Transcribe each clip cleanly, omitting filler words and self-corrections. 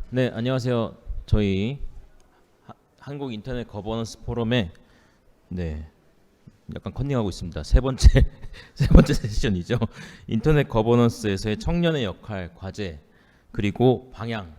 네, 안녕하세요. 저희 한국 인터넷 거버넌스 포럼에 네, 약간 컨닝하고 있습니다. 세 번째 세 번째 세션이죠. 인터넷 거버넌스에서의 청년의 역할, 과제 그리고 방향.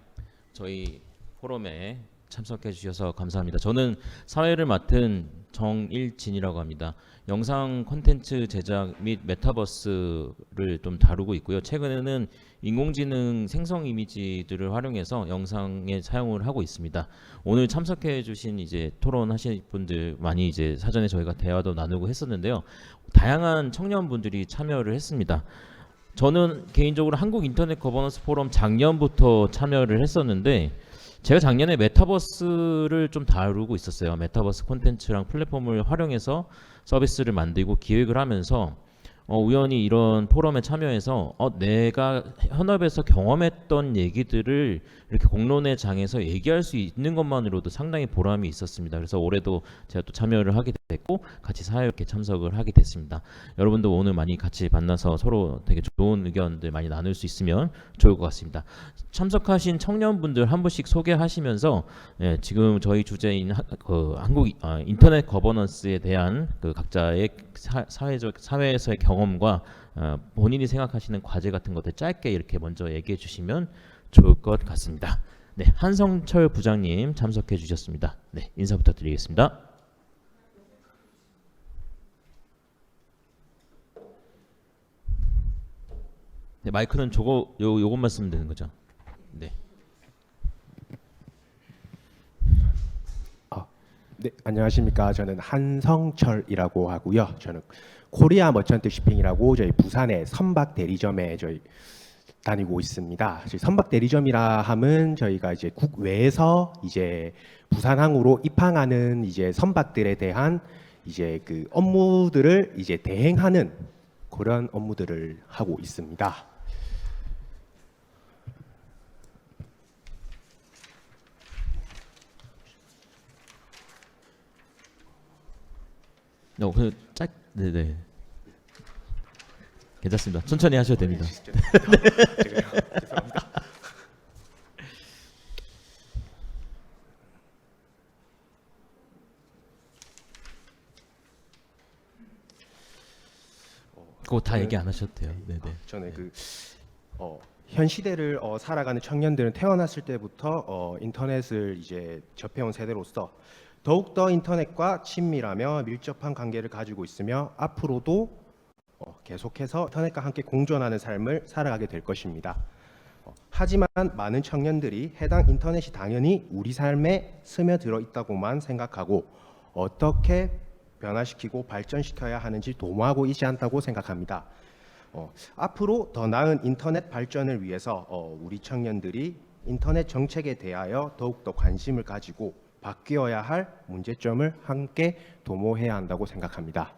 저희 포럼에 참석해 주셔서 감사합니다. 저는 사회를 맡은 정일진이라고 합니다. 영상 콘텐츠 제작 및 메타버스를 좀 다루고 있고요. 최근에는 인공지능 생성 이미지들을 활용해서 영상에 사용을 하고 있습니다. 오늘 참석해 주신 이제 토론하실 분들 많이 이제 사전에 저희가 대화도 나누고 했었는데요. 다양한 청년분들이 참여를 했습니다. 저는 개인적으로 한국 인터넷 거버넌스 포럼 작년부터 참여를 했었는데 제가 작년에 메타버스를 좀 다루고 있었어요. 메타버스 콘텐츠랑 플랫폼을 활용해서 서비스를 만들고 기획을 하면서 우연히 이런 포럼에 참여해서 내가 현업에서 경험했던 얘기들을 이렇게 공론의 장에서 얘기할 수 있는 것만으로도 상당히 보람이 있었습니다. 그래서 올해도 제가 또 참여를 하게 됐고 같이 사회롭게 참석을 하게 됐습니다. 여러분도 오늘 많이 같이 만나서 서로 되게 좋은 의견들 많이 나눌 수 있으면 좋을 것 같습니다. 참석하신 청년분들 한 분씩 소개하시면서 지금 저희 주제인 한국 인터넷 거버넌스에 대한 그 각자의 사회에서의 경험과 본인이 생각하시는 과제 같은 것들 짧게 이렇게 먼저 얘기해 주시면 좋을 것 같습니다. 네, 한성철 부장님 참석해 주셨습니다. 네, 인사 부탁드리겠습니다. 네, 마이크는 요것만 쓰면 되는 거죠. 네. 네, 안녕하십니까. 저는 한성철이라고 하고요. 저는 코리아 머천트 쇼핑이라고 저희 부산의 선박 대리점에 저희 다니고 있습니다. 저희 선박 대리점이라 함은 저희가 이제 국외에서 이제 부산항으로 입항하는 이제 선박들에 대한 이제 그 업무들을 이제 대행하는 그런 업무들을 하고 있습니다. 네네. 괜찮습니다. 천천히 하셔도 됩니다. 죄송합니다. 그거 다 얘기 안 하셔도 돼요. 네네. 저는 현 시대를 살아가는 청년들은 태어났을 때부터 인터넷을 이제 접해온 세대로서 더욱더 인터넷과 친밀하며 밀접한 관계를 가지고 있으며 앞으로도 계속해서 인터넷과 함께 공존하는 삶을 살아가게 될 것입니다. 하지만 많은 청년들이 해당 인터넷이 당연히 우리 삶에 스며들어 있다고만 생각하고 어떻게 변화시키고 발전시켜야 하는지 도모하고 있지 않다고 생각합니다. 앞으로 더 나은 인터넷 발전을 위해서 우리 청년들이 인터넷 정책에 대하여 더욱더 관심을 가지고 바뀌어야 할 문제점을 함께 도모해야 한다고 생각합니다.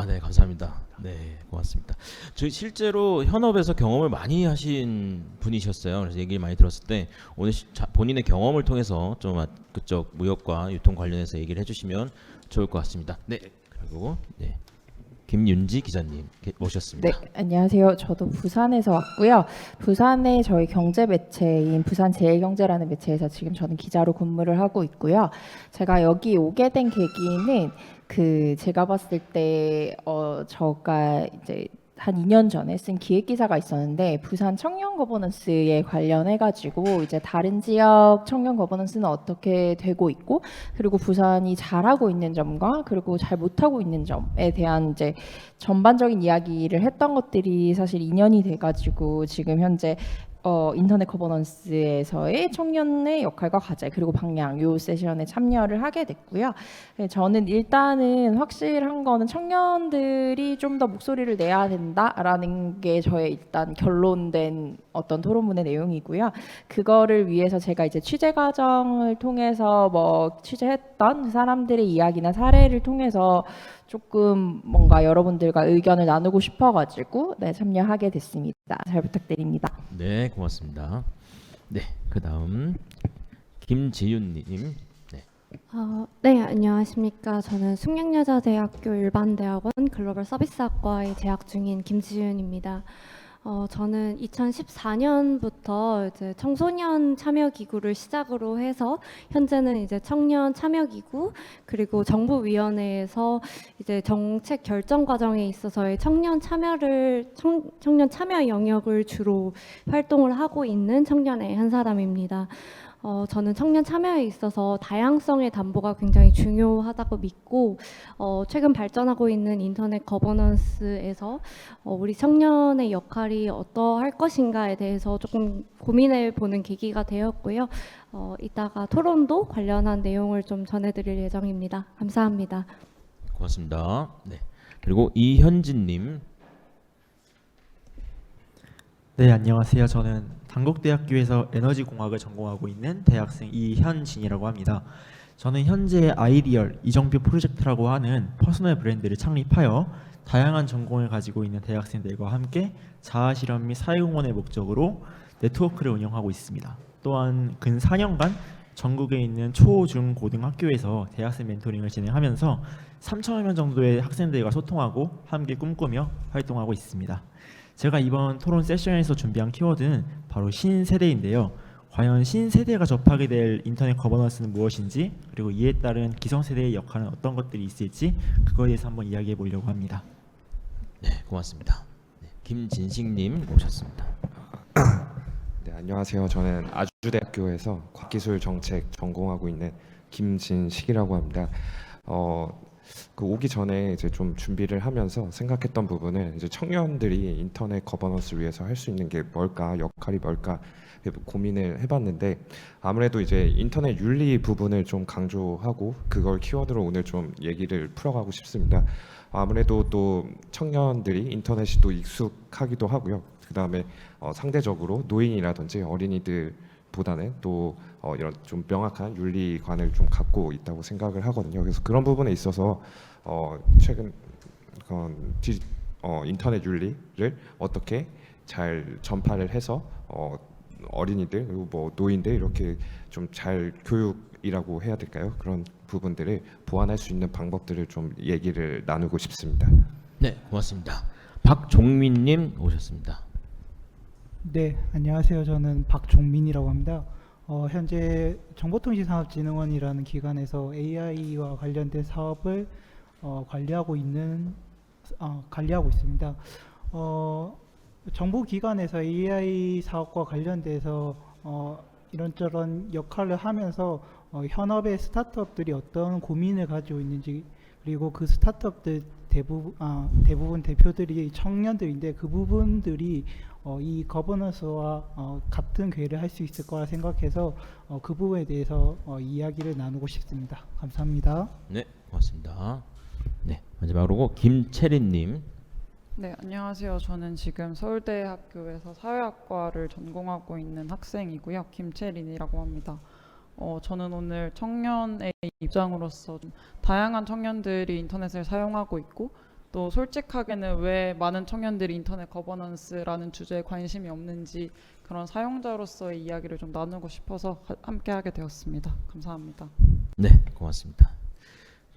네, 감사합니다. 네, 고맙습니다. 저희 실제로 현업에서 경험을 많이 하신 분이셨어요. 그래서 얘기를 많이 들었을 때 오늘 본인의 경험을 통해서 좀 그쪽 무역과 유통 관련해서 얘기를 해주시면 좋을 것 같습니다. 네, 그리고 네, 김윤지 기자님 모셨습니다. 네, 안녕하세요. 저도 부산에서 왔고요. 부산의 저희 경제 매체인 부산제일경제라는 매체에서 지금 저는 기자로 근무를 하고 있고요. 제가 여기 오게 된 계기는 제가 봤을 때 저가 이제 한 2년 전에 쓴 기획 기사가 있었는데 부산 청년 거버넌스에 관련해 가지고 이제 다른 지역 청년 거버넌스는 어떻게 되고 있고 그리고 부산이 잘하고 있는 점과 그리고 잘 못하고 있는 점에 대한 이제 전반적인 이야기를 했던 것들이 사실 2년이 돼 가지고 지금 현재 인터넷 거버넌스에서의 청년의 역할과 과제 그리고 방향 요 세션에 참여를 하게 됐고요. 네, 저는 일단은 확실한 거는 청년들이 좀 더 목소리를 내야 된다라는 게 저의 일단 결론된 어떤 토론문의 내용이고요. 그거를 위해서 제가 이제 취재 과정을 통해서 뭐 취재했던 사람들의 이야기나 사례를 통해서 조금 뭔가 여러분들과 의견을 나누고 싶어가지고 네, 참여하게 됐습니다. 잘 부탁드립니다. 네, 고맙습니다. 네, 그다음 김지윤님. 네. 네, 안녕하십니까. 저는 숙명여자대학교 일반대학원 글로벌 서비스학과에 재학 중인 김지윤입니다. 저는 2014년부터 이제 청소년 참여 기구를 시작으로 해서 현재는 이제 청년 참여 기구 그리고 정부위원회에서 이제 정책 결정 과정에 있어서의 청년 참여 영역을 주로 활동을 하고 있는 청년의 한 사람입니다. 저는 청년 참여에 있어서 다양성의 담보가 굉장히 중요하다고 믿고 최근 발전하고 있는 인터넷 거버넌스에서 우리 청년의 역할이 어떠할 것인가에 대해서 조금 고민해 보는 계기가 되었고요. 이따가 토론도 관련한 내용을 좀 전해드릴 예정입니다. 감사합니다. 고맙습니다. 네. 그리고 이현진님. 네, 안녕하세요. 저는 단국대학교에서 에너지공학을 전공하고 있는 대학생 이현진이라고 합니다. 저는 현재 아이디얼 이정표 프로젝트라고 하는 퍼스널 브랜드를 창립하여 다양한 전공을 가지고 있는 대학생들과 함께 자아실현 및 사회공헌의 목적으로 네트워크를 운영하고 있습니다. 또한 근 4년간 전국에 있는 초, 중, 고등학교에서 대학생 멘토링을 진행하면서 3천여 명 정도의 학생들과 소통하고 함께 꿈꾸며 활동하고 있습니다. 제가 이번 토론 세션에서 준비한 키워드는 바로 신세대인데요. 과연 신세대가 접하게 될 인터넷 거버넌스는 무엇인지, 그리고 이에 따른 기성세대의 역할은 어떤 것들이 있을지 그거에 대해서 한번 이야기해 보려고 합니다. 네, 고맙습니다. 네, 김진식님 모셨습니다. 네, 안녕하세요. 저는 아주대학교에서 과기술 정책 전공하고 있는 김진식이라고 합니다. 그 오기 전에 이제 좀 준비를 하면서 생각했던 부분은 이제 청년들이 인터넷 거버넌스를 위해서 할 수 있는 게 뭘까, 역할이 뭘까 고민을 해봤는데, 아무래도 이제 인터넷 윤리 부분을 좀 강조하고 그걸 키워드로 오늘 좀 얘기를 풀어가고 싶습니다. 아무래도 또 청년들이 인터넷이 또 익숙하기도 하고요. 그 다음에 상대적으로 노인이라든지 어린이들보다는 또 이런 좀 명확한 윤리관을 좀 갖고 있다고 생각을 하거든요. 그래서 그런 부분에 있어서 최근 인터넷 윤리를 어떻게 잘 전파를 해서 어린이들 그리고 뭐 노인들 이렇게 좀 잘 교육이라고 해야 될까요? 그런 부분들을 보완할 수 있는 방법들을 좀 얘기를 나누고 싶습니다. 네, 고맙습니다. 박종민님 오셨습니다. 네, 안녕하세요. 저는 박종민이라고 합니다. 현재 정보통신산업진흥원이라는 기관에서 AI와 관련된 사업을 관리하고 있습니다. 정부기관에서 AI 사업과 관련돼서 이런저런 역할을 하면서 현업의 스타트업들이 어떤 고민을 가지고 있는지, 그리고 그 스타트업들 대부분 대표들이 청년들인데 그 부분들이 이 거버넌스와 같은 궤를 할 수 있을 거라 생각해서 그 부분에 대해서 이야기를 나누고 싶습니다. 감사합니다. 네, 고맙습니다. 네, 마지막으로 김채린님. 네, 안녕하세요. 저는 지금 서울대학교에서 사회학과를 전공하고 있는 학생이고요. 김채린이라고 합니다. 저는 오늘 청년의 입장으로서 좀 다양한 청년들이 인터넷을 사용하고 있고, 또 솔직하게는 왜 많은 청년들이 인터넷 거버넌스라는 주제에 관심이 없는지 그런 사용자로서의 이야기를 좀 나누고 싶어서 함께 하게 되었습니다. 감사합니다. 네, 고맙습니다.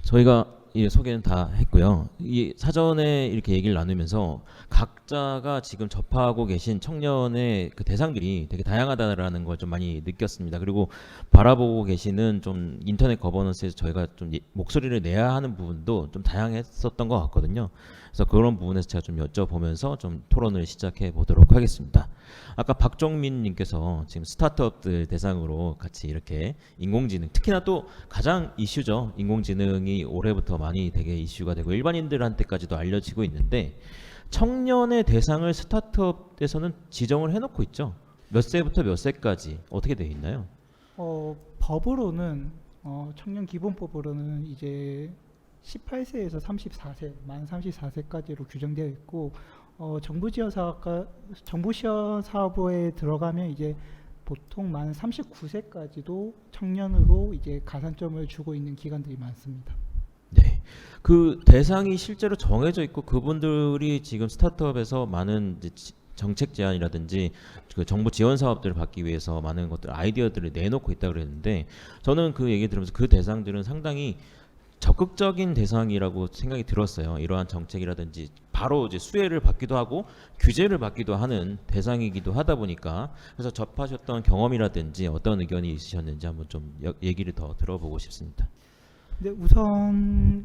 저희가 이 소개는 다 했고요. 이 사전에 이렇게 얘기를 나누면서 각자가 지금 접하고 계신 청년의 그 대상들이 되게 다양하다라는 걸 좀 많이 느꼈습니다. 그리고 바라보고 계시는 좀 인터넷 거버넌스에서 저희가 좀 목소리를 내야 하는 부분도 좀 다양했었던 것 같거든요. 그래서 그런 부분에서 제가 좀 여쭤보면서 좀 토론을 시작해 보도록 하겠습니다. 아까 박종민님께서 지금 스타트업들 대상으로 같이 이렇게 인공지능, 특히나 또 가장 이슈죠. 인공지능이 올해부터 많이 되게 이슈가 되고 일반인들한테까지도 알려지고 있는데, 청년의 대상을 스타트업에서는 지정을 해놓고 있죠. 몇 세부터 몇 세까지 어떻게 되어 있나요? 법으로는 청년 기본법으로는 이제 18세에서 34세, 만 34세까지로 규정되어 있고, 정부 지원 사업에 들어가면 이제 보통 만 39세까지도 청년으로 이제 가산점을 주고 있는 기관들이 많습니다. 네, 그 대상이 실제로 정해져 있고 그분들이 지금 스타트업에서 많은 이제 정책 제안이라든지 그 정부 지원 사업들을 받기 위해서 많은 것들 아이디어들을 내놓고 있다 그랬는데, 저는 그 얘기 들으면서 그 대상들은 상당히 적극적인 대상이라고 생각이 들었어요. 이러한 정책이라든지 바로 이제 수혜를 받기도 하고 규제를 받기도 하는 대상이기도 하다 보니까 그래서 접하셨던 경험이라든지 어떤 의견이 있으셨는지 한번 좀 얘기를 더 들어보고 싶습니다. 네, 우선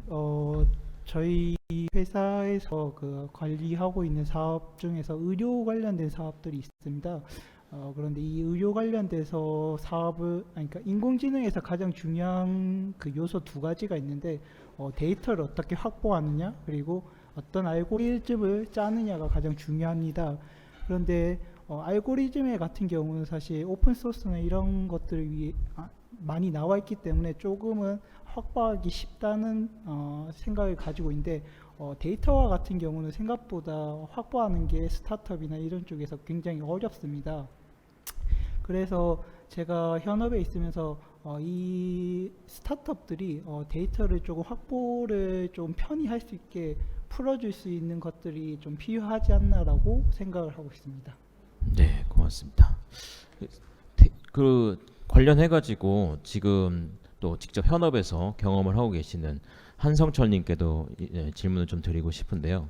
저희 회사에서 그 관리하고 있는 사업 중에서 의료 관련된 사업들이 있습니다. 그런데 이 의료 관련돼서 사업을 그러니까 인공지능에서 가장 중요한 그 요소 두 가지가 있는데 데이터를 어떻게 확보하느냐 그리고 어떤 알고리즘을 짜느냐가 가장 중요합니다. 그런데 알고리즘 같은 경우는 사실 오픈 소스나 이런 것들을 위해 많이 나와 있기 때문에 조금은 확보하기 쉽다는 생각을 가지고 있는데 데이터와 같은 경우는 생각보다 확보하는 게 스타트업이나 이런 쪽에서 굉장히 어렵습니다. 그래서 제가 현업에 있으면서 이 스타트업들이 데이터를 조금 확보를 좀 편히 할 수 있게 풀어줄 수 있는 것들이 좀 필요하지 않나라고 생각을 하고 있습니다. 네, 고맙습니다. 그 관련해 가지고 지금 또 직접 현업에서 경험을 하고 계시는 한성철님께도 질문을 좀 드리고 싶은데요.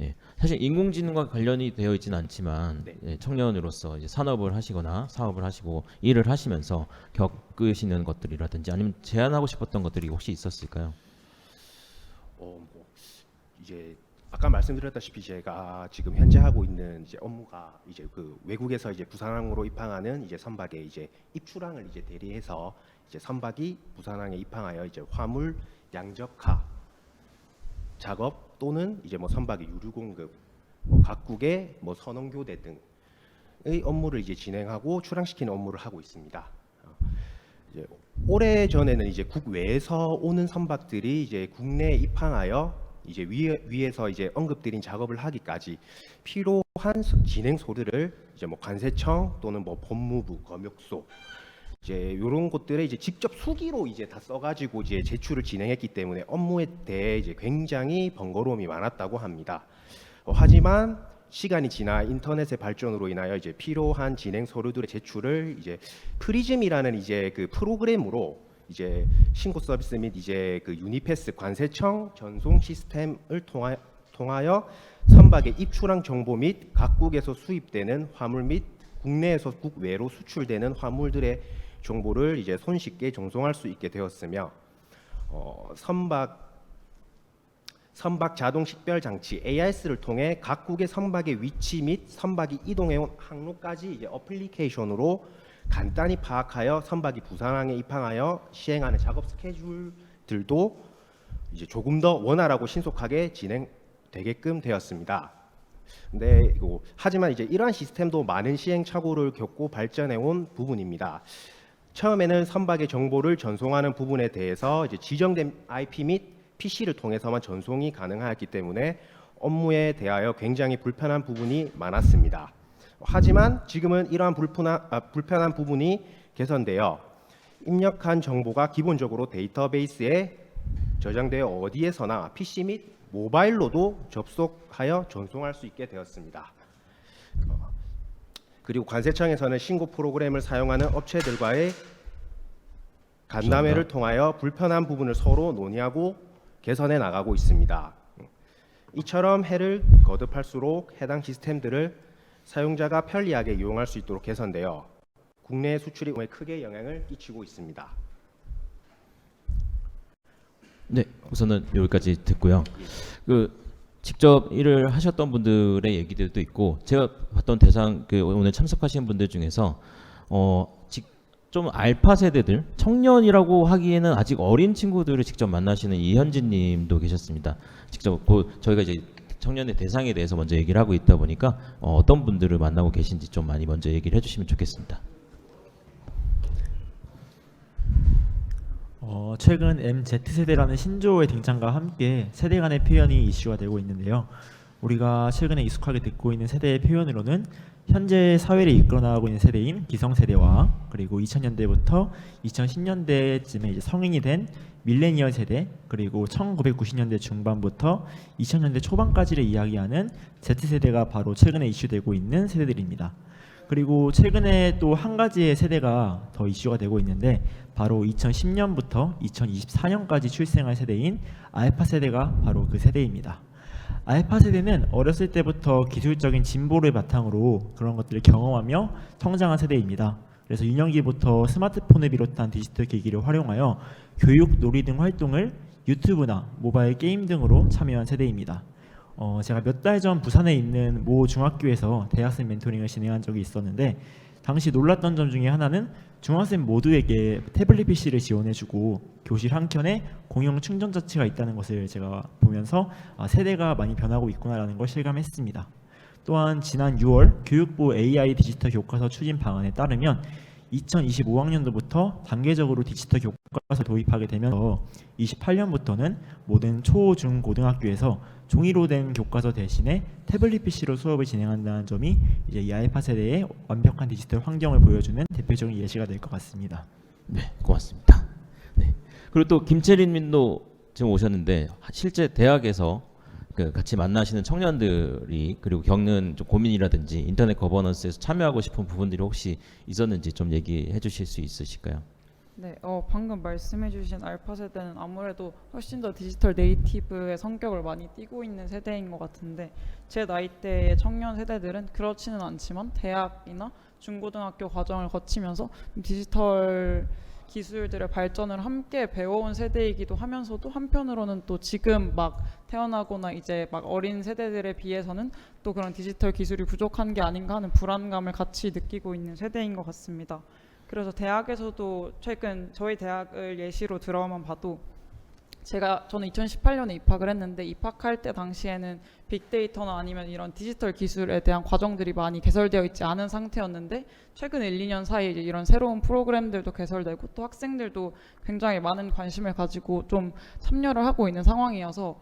예, 사실 인공지능과 관련이 되어 있지는 않지만 예, 청년으로서 이제 산업을 하시거나 사업을 하시고 일을 하시면서 겪으시는 것들이라든지 아니면 제안하고 싶었던 것들이 혹시 있었을까요? 뭐 이제 아까 말씀드렸다시피 제가 지금 현재 하고 있는 이제 업무가 이제 그 외국에서 이제 부산항으로 입항하는 이제 선박의 이제 입출항을 이제 대리해서 이제 선박이 부산항에 입항하여 이제 화물 양적화 작업 또는 이제 뭐 선박의 유류 공급, 뭐 각국의 뭐 선원 교대 등의 업무를 이제 진행하고 출항시키는 업무를 하고 있습니다. 이제 오래 전에는 이제 국외에서 오는 선박들이 이제 국내에 입항하여 이제 위에서 이제 언급드린 작업을 하기까지 필요한 진행 소들을 이제 뭐 관세청 또는 뭐 법무부, 검역소 이제 이런 곳들에 이제 직접 수기로 이제 다 써가지고 이제 제출을 진행했기 때문에 업무에 대해 이제 굉장히 번거로움이 많았다고 합니다. 하지만 시간이 지나 인터넷의 발전으로 인하여 이제 필요한 진행 서류들의 제출을 이제 프리즘이라는 이제 그 프로그램으로 이제 신고 서비스 및 이제 그 유니패스 관세청 전송 시스템을 통하여 선박의 입출항 정보 및 각국에서 수입되는 화물 및 국내에서 국외로 수출되는 화물들의 정보를 이제 손쉽게 전송할 수 있게 되었으며 선박 자동 식별 장치 AIS를 통해 각국의 선박의 위치 및 선박이 이동해온 항로까지 이제 어플리케이션으로 간단히 파악하여 선박이 부산항에 입항하여 시행하는 작업 스케줄들도 이제 조금 더 원활하고 신속하게 진행되게끔 되었습니다. 근데 하지만 이제 이러한 시스템도 많은 시행착오를 겪고 발전해온 부분입니다. 처음에는 선박의 정보를 전송하는 부분에 대해서 이제 지정된 IP 및 PC를 통해서만 전송이 가능하였기 때문에 업무에 대하여 굉장히 불편한 부분이 많았습니다. 하지만 지금은 이러한 불편한 부분이 개선되어 입력한 정보가 기본적으로 데이터베이스에 저장되어 어디에서나 PC 및 모바일로도 접속하여 전송할 수 있게 되었습니다. 그리고 관세청에서는 신고 프로그램을 사용하는 업체들과의 간담회를 통하여 불편한 부분을 서로 논의하고 개선해 나가고 있습니다. 이처럼 해를 거듭할수록 해당 시스템들을 사용자가 편리하게 이용할 수 있도록 개선되어 국내 수출에 크게 영향을 끼치고 있습니다. 네, 우선은 여기까지 듣고요. 직접 일을 하셨던 분들의 얘기들도 있고 제가 봤던 대상 오늘 참석하신 분들 중에서 좀 알파 세대들 청년이라고 하기에는 아직 어린 친구들을 직접 만나시는 이현진님도 계셨습니다. 직접 저희가 이제 청년의 대상에 대해서 먼저 얘기를 하고 있다 보니까 어떤 분들을 만나고 계신지 좀 많이 먼저 얘기를 해주시면 좋겠습니다. 최근 MZ세대라는 신조어의 등장과 함께 세대 간의 표현이 이슈가 되고 있는데요. 우리가 최근에 익숙하게 듣고 있는 세대의 표현으로는 현재 사회를 이끌어 나가고 있는 세대인 기성세대와 그리고 2000년대부터 2010년대쯤에 이제 성인이 된 밀레니얼 세대 그리고 1990년대 중반부터 2000년대 초반까지를 이야기하는 Z세대가 바로 최근에 이슈되고 있는 세대들입니다. 그리고 최근에 또 한 가지의 세대가 더 이슈가 되고 있는데 바로 2010년부터 2024년까지 출생한 세대인 알파 세대가 바로 그 세대입니다. 알파 세대는 어렸을 때부터 기술적인 진보를 바탕으로 그런 것들을 경험하며 성장한 세대입니다. 그래서 유년기부터 스마트폰을 비롯한 디지털 기기를 활용하여 교육, 놀이 등 활동을 유튜브나 모바일 게임 등으로 참여한 세대입니다. 제가 몇 달 전 부산에 있는 모 중학교에서 대학생 멘토링을 진행한 적이 있었는데 당시 놀랐던 점 중에 하나는 중학생 모두에게 태블릿 PC를 지원해주고 교실 한켠에 공용 충전 자치가 있다는 것을 제가 보면서 세대가 많이 변하고 있구나라는 걸 실감했습니다. 또한 지난 6월 교육부 AI 디지털 교과서 추진 방안에 따르면 2025학년도부터 단계적으로 디지털 교과서 도입하게 되면서 28년부터는 모든 초, 중, 고등학교에서 종이로 된 교과서 대신에 태블릿 PC로 수업을 진행한다는 점이 이제 이 알파 세대의 완벽한 디지털 환경을 보여주는 대표적인 예시가 될 것 같습니다. 네, 고맙습니다. 네. 그리고 또 김채린 님도 지금 오셨는데 실제 대학에서 그 같이 만나시는 청년들이 그리고 겪는 좀 고민이라든지 인터넷 거버넌스에서 참여하고 싶은 부분들이 혹시 있었는지 좀 얘기해 주실 수 있으실까요? 네, 방금 말씀해주신 알파 세대는 아무래도 훨씬 더 디지털 네이티브의 성격을 많이 띠고 있는 세대인 것 같은데 제 나이대의 청년 세대들은 그렇지는 않지만 대학이나 중고등학교 과정을 거치면서 디지털 기술들의 발전을 함께 배워온 세대이기도 하면서도 한편으로는 또 지금 막 태어나거나 이제 막 어린 세대들에 비해서는 또 그런 디지털 기술이 부족한 게 아닌가 하는 불안감을 같이 느끼고 있는 세대인 것 같습니다. 그래서 대학에서도 최근 저희 대학을 예시로 들어만 봐도 저는 2018년에 입학을 했는데 입학할 때 당시에는 빅데이터나 아니면 이런 디지털 기술에 대한 과정들이 많이 개설되어 있지 않은 상태였는데 최근 1, 2년 사이에 이제 이런 새로운 프로그램들도 개설되고 또 학생들도 굉장히 많은 관심을 가지고 좀 참여를 하고 있는 상황이어서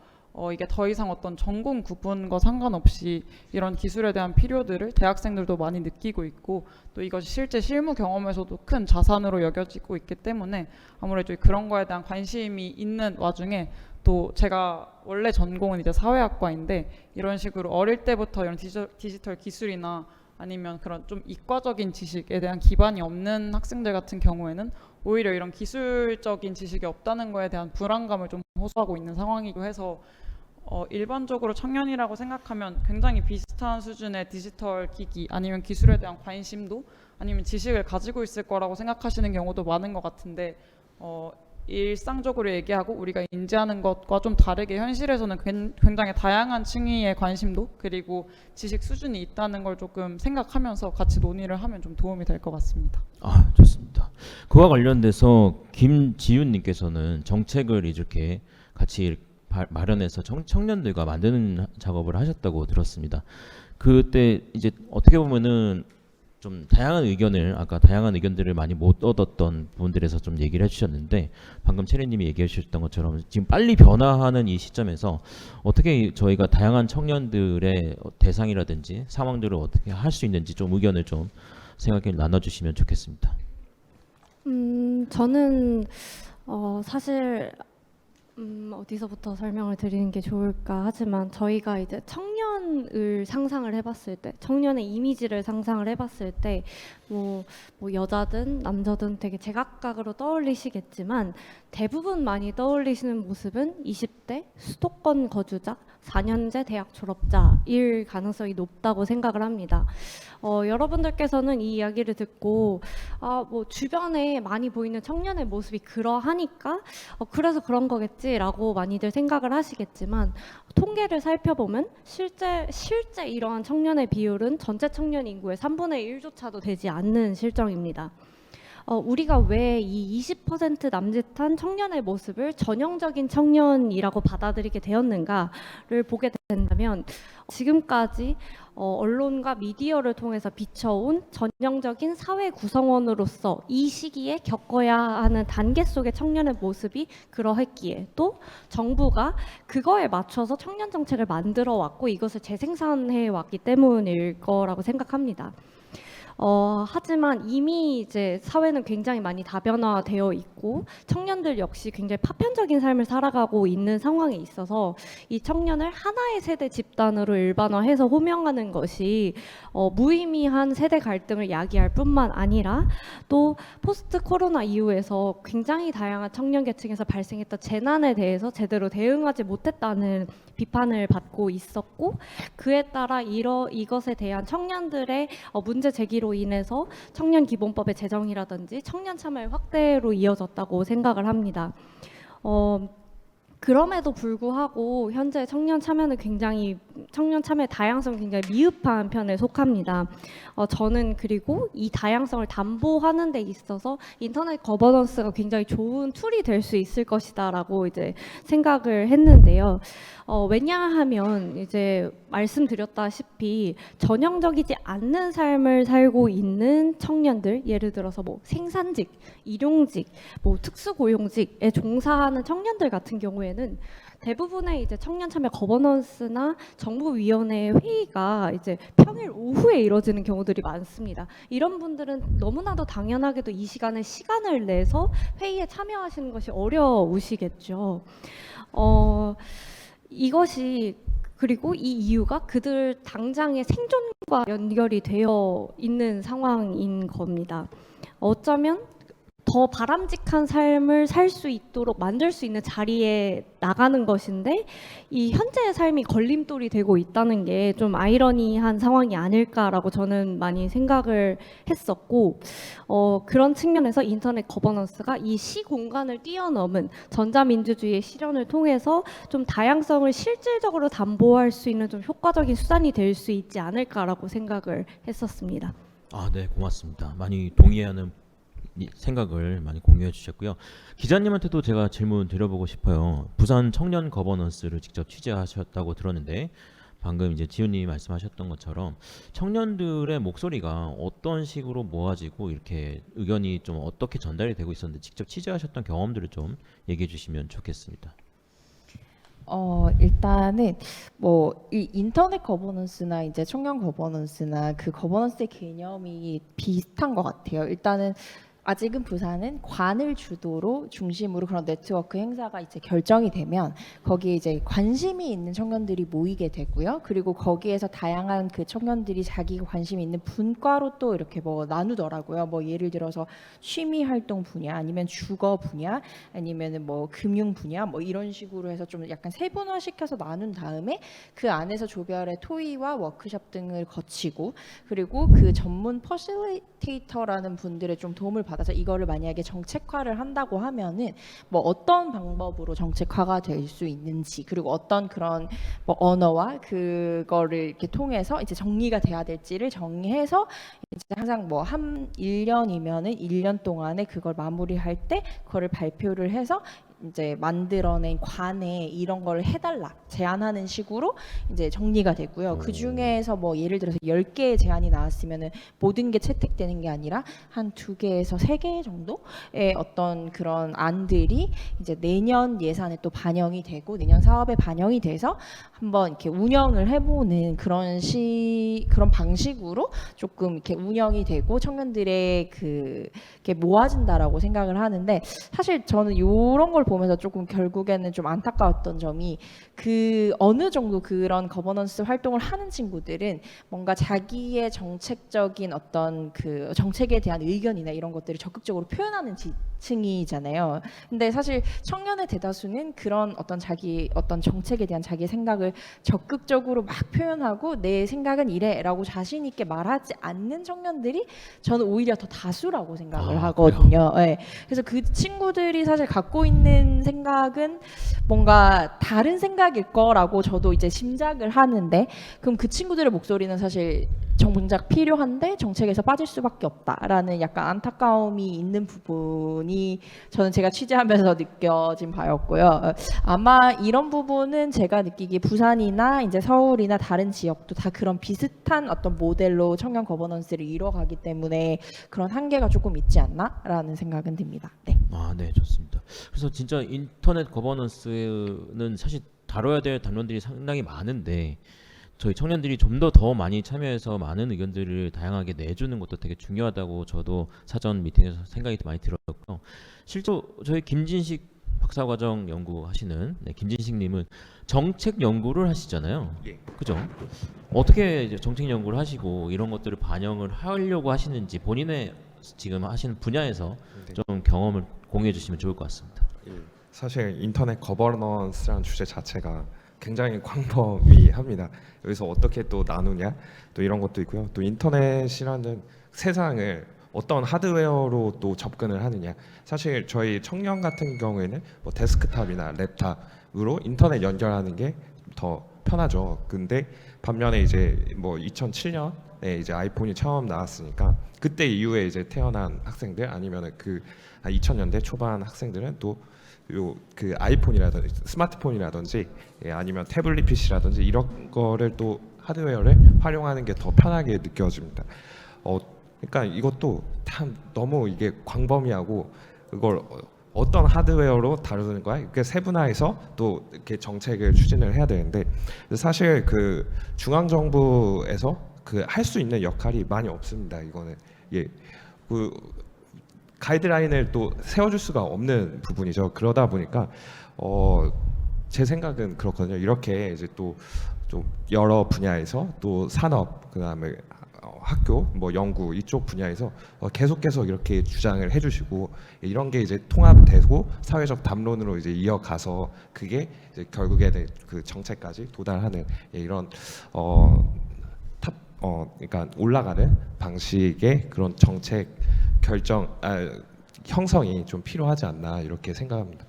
이게 더 이상 어떤 전공 구분과 상관없이 이런 기술에 대한 필요들을 대학생들도 많이 느끼고 있고 또 이것이 실제 실무 경험에서도 큰 자산으로 여겨지고 있기 때문에 아무래도 그런 거에 대한 관심이 있는 와중에 또 제가 원래 전공은 이제 사회학과인데 이런 식으로 어릴 때부터 이런 디지털 기술이나 아니면 그런 좀 이과적인 지식에 대한 기반이 없는 학생들 같은 경우에는 오히려 이런 기술적인 지식이 없다는 거에 대한 불안감을 좀 호소하고 있는 상황이기도 해서 일반적으로 청년이라고 생각하면 굉장히 비슷한 수준의 디지털 기기 아니면 기술에 대한 관심도 아니면 지식을 가지고 있을 거라고 생각하시는 경우도 많은 것 같은데 일상적으로 얘기하고 우리가 인지하는 것과 좀 다르게 현실에서는 굉장히 다양한 층위의 관심도 그리고 지식 수준이 있다는 걸 조금 생각하면서 같이 논의를 하면 좀 도움이 될 것 같습니다. 좋습니다. 그와 관련돼서 김지윤님께서는 정책을 이렇게 같이 마련해서 청년들과 만드는 작업을 하셨다고 들었습니다. 그때 이제 어떻게 보면은 좀 다양한 의견들을 많이 못 얻었던 부분들에서 좀 얘기를 해주셨는데 방금 채리님이 얘기해 주셨던 것처럼 지금 빨리 변화하는 이 시점에서 어떻게 저희가 다양한 청년들의 대상이라든지 상황들을 어떻게 할 수 있는지 좀 의견을 좀 생각해 나눠주시면 좋겠습니다. 저는 사실 어디서부터 설명을 드리는 게 좋을까 하지만 저희가 이제 청년을 상상을 해봤을 때 청년의 이미지를 상상을 해봤을 때 뭐 여자든 남자든 되게 제각각으로 떠올리시겠지만 대부분 많이 떠올리시는 모습은 20대 수도권 거주자 4년제 대학 졸업자일 가능성이 높다고 생각을 합니다. 여러분들께서는 이 이야기를 듣고 뭐 주변에 많이 보이는 청년의 모습이 그러하니까 그래서 그런 거겠지라고 많이들 생각을 하시겠지만 통계를 살펴보면 실제 이러한 청년의 비율은 전체 청년 인구의 3분의 1조차도 되지 않는 실정입니다. 우리가 왜 이 20% 남짓한 청년의 모습을 전형적인 청년이라고 받아들이게 되었는가를 보게 된다면 지금까지 언론과 미디어를 통해서 비춰온 전형적인 사회 구성원으로서 이 시기에 겪어야 하는 단계 속의 청년의 모습이 그러했기에 또 정부가 그거에 맞춰서 청년 정책을 만들어 왔고 이것을 재생산해 왔기 때문일 거라고 생각합니다. 하지만 이미 이제 사회는 굉장히 많이 다변화되어 있고 청년들 역시 굉장히 파편적인 삶을 살아가고 있는 상황에 있어서 이 청년을 하나의 세대 집단으로 일반화해서 호명하는 것이 무의미한 세대 갈등을 야기할 뿐만 아니라 또 포스트 코로나 이후에서 굉장히 다양한 청년 계층에서 발생했던 재난에 대해서 제대로 대응하지 못했다는 비판을 받고 있었고, 그에 따라 이것에 대한 청년들의 문제 제기로 인해서 청년 기본법의 제정이라든지 청년 참여의 확대로 이어졌다고 생각을 합니다. 그럼에도 불구하고 현재 청년 참여의 다양성이 굉장히 미흡한 편에 속합니다. 저는 그리고 이 다양성을 담보하는 데 있어서 인터넷 거버넌스가 굉장히 좋은 툴이 될 수 있을 것이다라고 이제 생각을 했는데요. 왜냐하면 이제 말씀드렸다시피 전형적이지 않는 삶을 살고 있는 청년들, 예를 들어서 뭐 생산직, 일용직, 뭐 특수고용직에 종사하는 청년들 같은 경우에는 대부분의 이제 청년 참여 거버넌스나 정부위원회 회의가 이제 평일 오후에 이루어지는 경우들이 많습니다. 이런 분들은 너무나도 당연하게도 이 시간에 시간을 내서 회의에 참여하시는 것이 어려우시겠죠. 이것이 그리고 이 이유가 그들 당장의 생존과 연결이 되어 있는 상황인 겁니다. 어쩌면 더 바람직한 삶을 살 수 있도록 만들 수 있는 자리에 나가는 것인데 이 현재의 삶이 걸림돌이 되고 있다는 게 좀 아이러니한 상황이 아닐까라고 저는 많이 생각을 했었고, 그런 측면에서 인터넷 거버넌스가 이 시공간을 뛰어넘은 전자민주주의의 실현을 통해서 좀 다양성을 실질적으로 담보할 수 있는 좀 효과적인 수단이 될 수 있지 않을까라고 생각을 했었습니다. 네, 고맙습니다. 많이 동의하는 생각을 많이 공유해 주셨고요. 기자님한테도 제가 질문 드려보고 싶어요. 부산 청년 거버넌스를 직접 취재하셨다고 들었는데 방금 이제 지훈님이 말씀하셨던 것처럼 청년들의 목소리가 어떤 식으로 모아지고 이렇게 의견이 좀 어떻게 전달이 되고 있었는데 직접 취재하셨던 경험들을 좀 얘기해 주시면 좋겠습니다. 일단은 뭐 이 인터넷 거버넌스나 이제 청년 거버넌스나 그 거버넌스의 개념이 비슷한 것 같아요. 일단은 아직은 부산은 관을 주도로 중심으로 그런 네트워크 행사가 이제 결정이 되면 거기에 이제 관심이 있는 청년들이 모이게 되고요. 그리고 거기에서 다양한 그 청년들이 자기가 관심이 있는 분과로 또 이렇게 뭐 나누더라고요. 뭐 예를 들어서 취미 활동 분야, 아니면 주거 분야, 아니면은 뭐 금융 분야, 뭐 이런 식으로 해서 좀 약간 세분화시켜서 나눈 다음에 그 안에서 조별의 토의와 워크숍 등을 거치고, 그리고 그 전문 퍼실리테이터라는 분들의 좀 도움을 받아서 이거를 만약에 정책화를 한다고 하면은 뭐 어떤 방법으로 정책화가 될 수 있는지, 그리고 어떤 그런 뭐 언어와 그거를 이렇게 통해서 이제 정리가 돼야 될지를 정리해서 이제 항상 뭐 한 1년이면은 1년 동안에 그걸 마무리할 때 그거를 발표를 해서 이제 만들어낸 관에 이런 걸 해달라 제안하는 식으로 이제 정리가 되고요. 그 중에서 뭐 예를 들어서 10개의 제안이 나왔으면은 모든 게 채택되는 게 아니라 한 2개에서 3개 정도의 어떤 그런 안들이 이제 내년 예산에 또 반영이 되고 내년 사업에 반영이 돼서 한번 이렇게 운영을 해보는 그런 방식으로 조금 이렇게 운영이 되고 청년들의 이렇게 모아진다라고 생각을 하는데, 사실 저는 이런 걸 보면서 조금 결국에는 좀 안타까웠던 점이 그 어느 정도 그런 거버넌스 활동을 하는 친구들은 뭔가 자기의 정책적인 어떤 그 정책에 대한 의견이나 이런 것들을 적극적으로 표현하는 층이잖아요. 근데 사실 청년의 대다수는 그런 어떤 자기 어떤 정책에 대한 자기의 생각을 적극적으로 막 표현하고 내 생각은 이래라고 자신 있게 말하지 않는 청년들이 저는 오히려 더 다수라고 생각을 하거든요. 네. 그래서 그 친구들이 사실 갖고 있는 생각은 뭔가 다른 생각일 거라고 저도 이제 짐작을 하는데, 그럼 그 친구들의 목소리는 사실 정작 필요한데 정책에서 빠질 수밖에 없다라는 약간 안타까움이 있는 부분이 저는 제가 취재하면서 느껴진 바였고요. 아마 이런 부분은 제가 느끼기에 부산이나 이제 서울이나 다른 지역도 다 그런 비슷한 어떤 모델로 청년 거버넌스를 이뤄가기 때문에 그런 한계가 조금 있지 않나라는 생각은 듭니다. 네. 네, 좋습니다. 그래서 진짜 인터넷 거버넌스는 사실 다뤄야 될 담론들이 상당히 많은데 저희 청년들이 좀 더 많이 참여해서 많은 의견들을 다양하게 내주는 것도 되게 중요하다고 저도 사전 미팅에서 생각이 많이 들었고요. 실제로 저희 김진식 박사과정 연구하시는 김진식님은 정책 연구를 하시잖아요. 예. 그죠? 어떻게 이제 정책 연구를 하시고 이런 것들을 반영을 하려고 하시는지 본인의 지금 하시는 분야에서 네. 좀 경험을 공유해 주시면 좋을 것 같습니다. 예, 사실 인터넷 거버넌스라는 주제 자체가 굉장히 광범위합니다. 여기서 어떻게 또 나누냐, 또 이런 것도 있고요. 또 인터넷이라는 세상을 어떤 하드웨어로 또 접근을 하느냐. 사실 저희 청년 같은 경우에는 뭐 데스크탑이나 랩탑으로 인터넷 연결하는 게 더 편하죠. 근데 반면에 이제 뭐 2007년에 이제 아이폰이 처음 나왔으니까 그때 이후에 이제 태어난 학생들 아니면은 그 2000년대 초반 학생들은 또 요 그 아이폰이라든지 스마트폰이라든지 아니면 태블릿 PC라든지 이런 거를 또 하드웨어를 활용하는 게 더 편하게 느껴집니다. 그러니까 이것도 참 너무 이게 광범위하고 그걸 어떤 하드웨어로 다루는 거야? 이렇게 세분화해서 또 이렇게 정책을 추진을 해야 되는데 사실 그 중앙 정부에서 그 할 수 있는 역할이 많이 없습니다. 이거는 그 가이드라인을 또 세워줄 수가 없는 부분이죠. 그러다 보니까 제 생각은 그렇거든요. 이렇게 이제 또 좀 여러 분야에서 또 산업 그다음에 학교 뭐 연구 이쪽 분야에서 계속 이렇게 주장을 해주시고 이런 게 이제 통합되고 사회적 담론으로 이제 이어가서 그게 이제 결국에는 그 정책까지 도달하는 이런 그러니까 올라가는 방식의 그런 정책 형성이 좀 필요하지 않나 이렇게 생각합니다.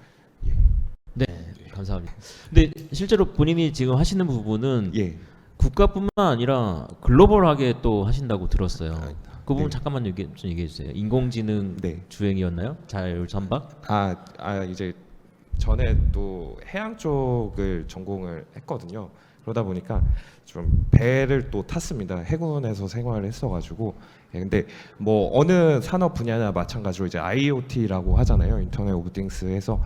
네, 감사합니다. 근데 실제로 본인이 지금 하시는 부분은 예. 국가뿐만 아니라 글로벌하게 또 하신다고 들었어요. 그 부분 네. 잠깐만 좀 얘기해 주세요. 인공지능 네. 주행이었나요? 자율 선박? 이제 전에 또 해양 쪽을 전공을 했거든요. 그러다 보니까 좀 배를 또 탔습니다. 해군에서 생활을 했어가지고. 근데 뭐 어느 산업 분야나 마찬가지로 이제 IoT라고 하잖아요. 인터넷 오브 띵스에서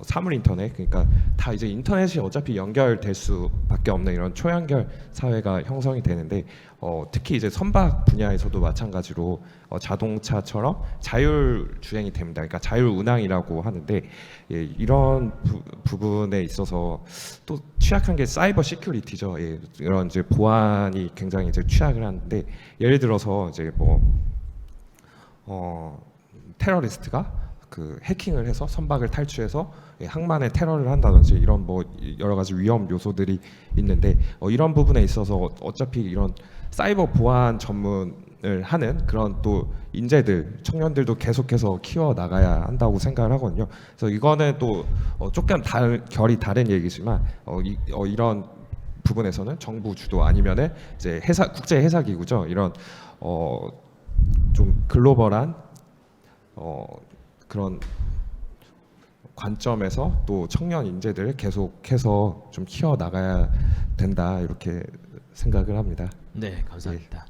사물 인터넷, 그러니까 다 이제 인터넷이 어차피 연결될 수밖에 없는 이런 초연결 사회가 형성이 되는데 특히 이제 선박 분야에서도 마찬가지로 자동차처럼 자율 주행이 됩니다. 그러니까 자율 운항이라고 하는데 이런 부분에 있어서 또 취약한 게 사이버 시큐리티죠. 이런 이제 보안이 굉장히 이제 취약을 하는데 예를 들어서 이제 뭐 테러리스트가 그 해킹을 해서 선박을 탈취해서 항만에 테러를 한다든지 이런 뭐 여러 가지 위험 요소들이 있는데 이런 부분에 있어서 어차피 이런 사이버 보안 전문을 하는 그런 또 인재들 청년들도 계속해서 키워 나가야 한다고 생각을 하거든요. 그래서 이거는 또 조금 결이 다른 얘기지만 이런 부분에서는 정부 주도 아니면은 이제 국제 회사 기구죠. 이런 좀 글로벌한 그런 관점에서 또 청년 인재들을 계속해서 좀 키워 나가야 된다 이렇게 생각을 합니다. 네, 감사합니다.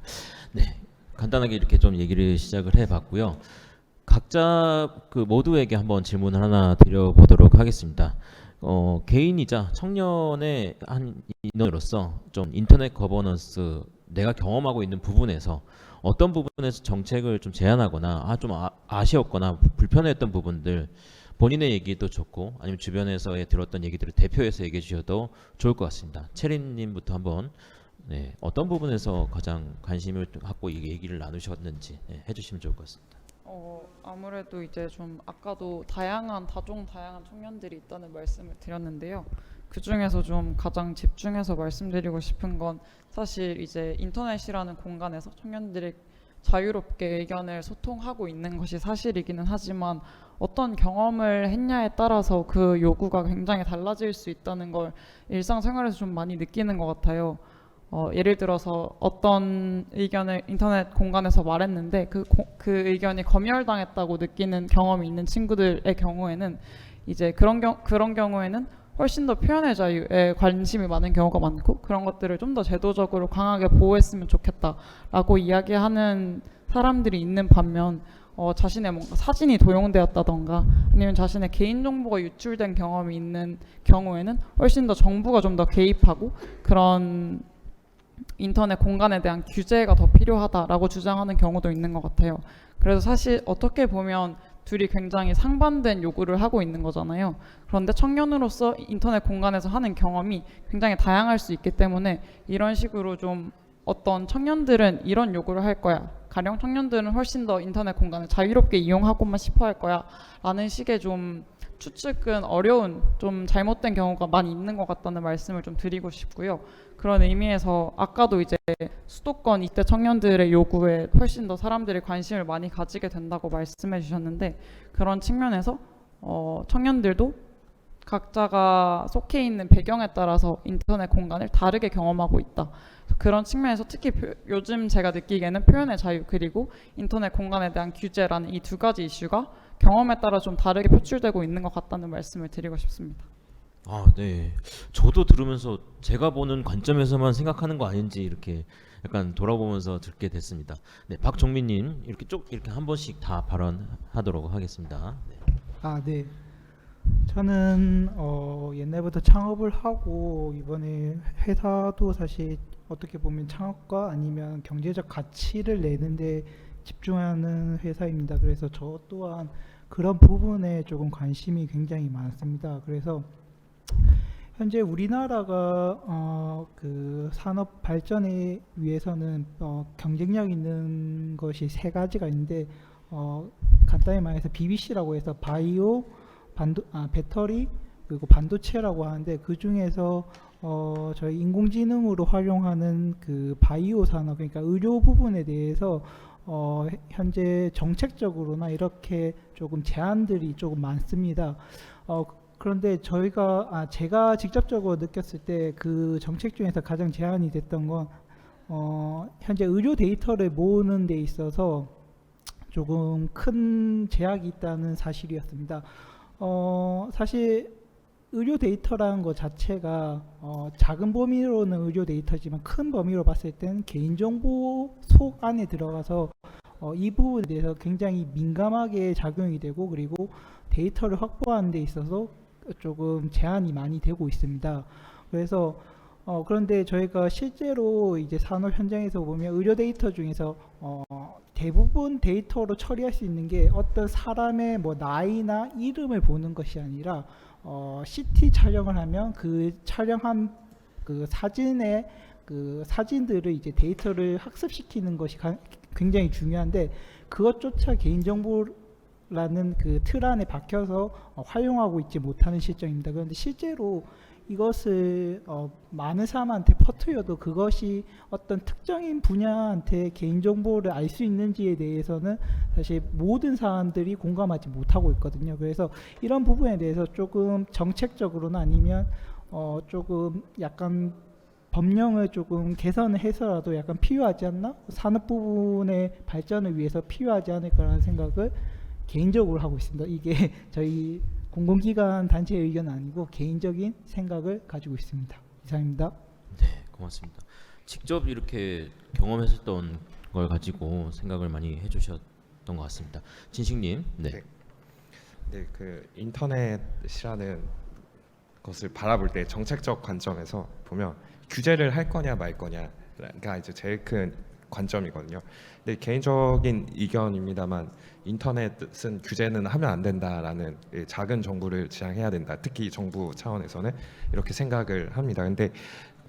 네, 간단하게 이렇게 좀 얘기를 시작을 해봤고요. 각자 그 모두에게 한번 질문 하나 드려보도록 하겠습니다. 개인이자 청년의 한 인원으로서 좀 인터넷 거버넌스 내가 경험하고 있는 부분에서 어떤 부분에서 정책을 좀 제안하거나 좀 아쉬웠거나 불편했던 부분들 본인의 얘기도 좋고 아니면 주변에서의 들었던 얘기들을 대표해서 얘기해 주셔도 좋을 것 같습니다. 체린님부터 한번 어떤 부분에서 가장 관심을 갖고 이 얘기를 나누셨는지 해주시면 좋을 것 같습니다. 아무래도 이제 좀 아까도 다양한 청년들이 있다는 말씀을 드렸는데요. 그 중에서 좀 가장 집중해서 말씀드리고 싶은 건 사실 이제 인터넷이라는 공간에서 청년들이 자유롭게 의견을 소통하고 있는 것이 사실이기는 하지만 어떤 경험을 했냐에 따라서 그 요구가 굉장히 달라질 수 있다는 걸 일상생활에서 좀 많이 느끼는 것 같아요. 예를 들어서 어떤 의견을 인터넷 공간에서 말했는데 그 의견이 검열당했다고 느끼는 경험이 있는 친구들의 경우에는 이제 그런 경우에는 훨씬 더 표현의 자유에 관심이 많은 경우가 많고 그런 것들을 좀 더 제도적으로 강하게 보호했으면 좋겠다라고 이야기하는 사람들이 있는 반면 자신의 뭔가 사진이 도용되었다던가 아니면 자신의 개인정보가 유출된 경험이 있는 경우에는 훨씬 더 정부가 좀 더 개입하고 그런 인터넷 공간에 대한 규제가 더 필요하다라고 주장하는 경우도 있는 것 같아요. 그래서 사실 어떻게 보면 둘이 굉장히 상반된 요구를 하고 있는 거잖아요. 그런데 청년으로서 인터넷 공간에서 하는 경험이 굉장히 다양할 수 있기 때문에 이런 식으로 좀 어떤 청년들은 이런 요구를 할 거야. 가령 청년들은 훨씬 더 인터넷 공간을 자유롭게 이용하고만 싶어 할 거야. 라는 식의 좀 추측은 어려운, 좀 잘못된 경우가 많이 있는 것 같다는 말씀을 좀 드리고 싶고요. 그런 의미에서 아까도 이제 수도권 이대 청년들의 요구에 훨씬 더 사람들이 관심을 많이 가지게 된다고 말씀해 주셨는데, 그런 측면에서 청년들도 각자가 속해 있는 배경에 따라서 인터넷 공간을 다르게 경험하고 있다. 그런 측면에서 특히 요즘 제가 느끼기에는 표현의 자유 그리고 인터넷 공간에 대한 규제라는 이 두 가지 이슈가 경험에 따라 좀 다르게 표출되고 있는 것 같다는 말씀을 드리고 싶습니다. 아, 네. 저도 들으면서 제가 보는 관점에서만 생각하는 거 아닌지 이렇게 약간 돌아보면서 듣게 됐습니다. 네, 박종민님 이렇게 쭉 이렇게 한 번씩 다 발언하도록 하겠습니다. 네. 아, 네. 저는 옛날부터 창업을 하고 이번에 회사도 사실 어떻게 보면 창업과 아니면 경제적 가치를 내는데 집중하는 회사입니다. 그래서 저 또한 그런 부분에 조금 관심이 굉장히 많습니다. 그래서 현재 우리나라가 그 산업 발전에 위해서는 경쟁력 있는 것이 세 가지가 있는데 간단히 말해서 BBC라고 해서 바이오, 배터리 그리고 반도체라고 하는데 그 중에서 저희 인공지능으로 활용하는 그 바이오 산업 그러니까 의료 부분에 대해서 현재 정책적으로나 이렇게 조금 제한들이 조금 많습니다. 그런데 제가 직접적으로 느꼈을 때 그 정책 중에서 가장 제한이 됐던 건 현재 의료 데이터를 모으는 데 있어서 조금 큰 제약이 있다는 사실이었습니다. 사실 의료 데이터라는 것 자체가 작은 범위로는 의료 데이터지만 큰 범위로 봤을 때는 개인정보 속 안에 들어가서 이 부분에 대해서 굉장히 민감하게 작용이 되고 그리고 데이터를 확보하는 데 있어서 조금 제한이 많이 되고 있습니다. 그래서 그런데 저희가 실제로 이제 산업 현장에서 보면 의료 데이터 중에서 대부분 데이터로 처리할 수 있는 게 어떤 사람의 뭐 나이나 이름을 보는 것이 아니라 CT 촬영을 하면 그 촬영한 그 사진의 그 사진들을 이제 데이터를 학습시키는 것이 굉장히 중요한데 그것조차 개인정보라는 그 틀 안에 박혀서 활용하고 있지 못하는 실정입니다. 그런데 실제로 이것을 많은 사람한테 퍼뜨려도 그것이 어떤 특정인 분야한테 개인정보를 알 수 있는지에 대해서는 사실 모든 사람들이 공감하지 못하고 있거든요. 그래서 이런 부분에 대해서 조금 정책적으로나 아니면 조금 약간 법령을 조금 개선을 해서라도 약간 필요하지 않나? 산업 부분의 발전을 위해서 필요하지 않을까라는 생각을 개인적으로 하고 있습니다. 이게 저희 공공기관 단체의 의견은 아니고 개인적인 생각을 가지고 있습니다. 이상입니다. 네, 고맙습니다. 직접 이렇게 경험했었던 걸 가지고 생각을 많이 해주셨던 것 같습니다. 진식님, 네. 네, 그 인터넷이라는 것을 바라볼 때 정책적 관점에서 보면 규제를 할 거냐 말 거냐가 이제 제일 큰 관점이거든요. 근데 개인적인 의견입니다만 인터넷은 규제는 하면 안 된다라는 작은 정부를 지향해야 된다. 특히 정부 차원에서는 이렇게 생각을 합니다. 근데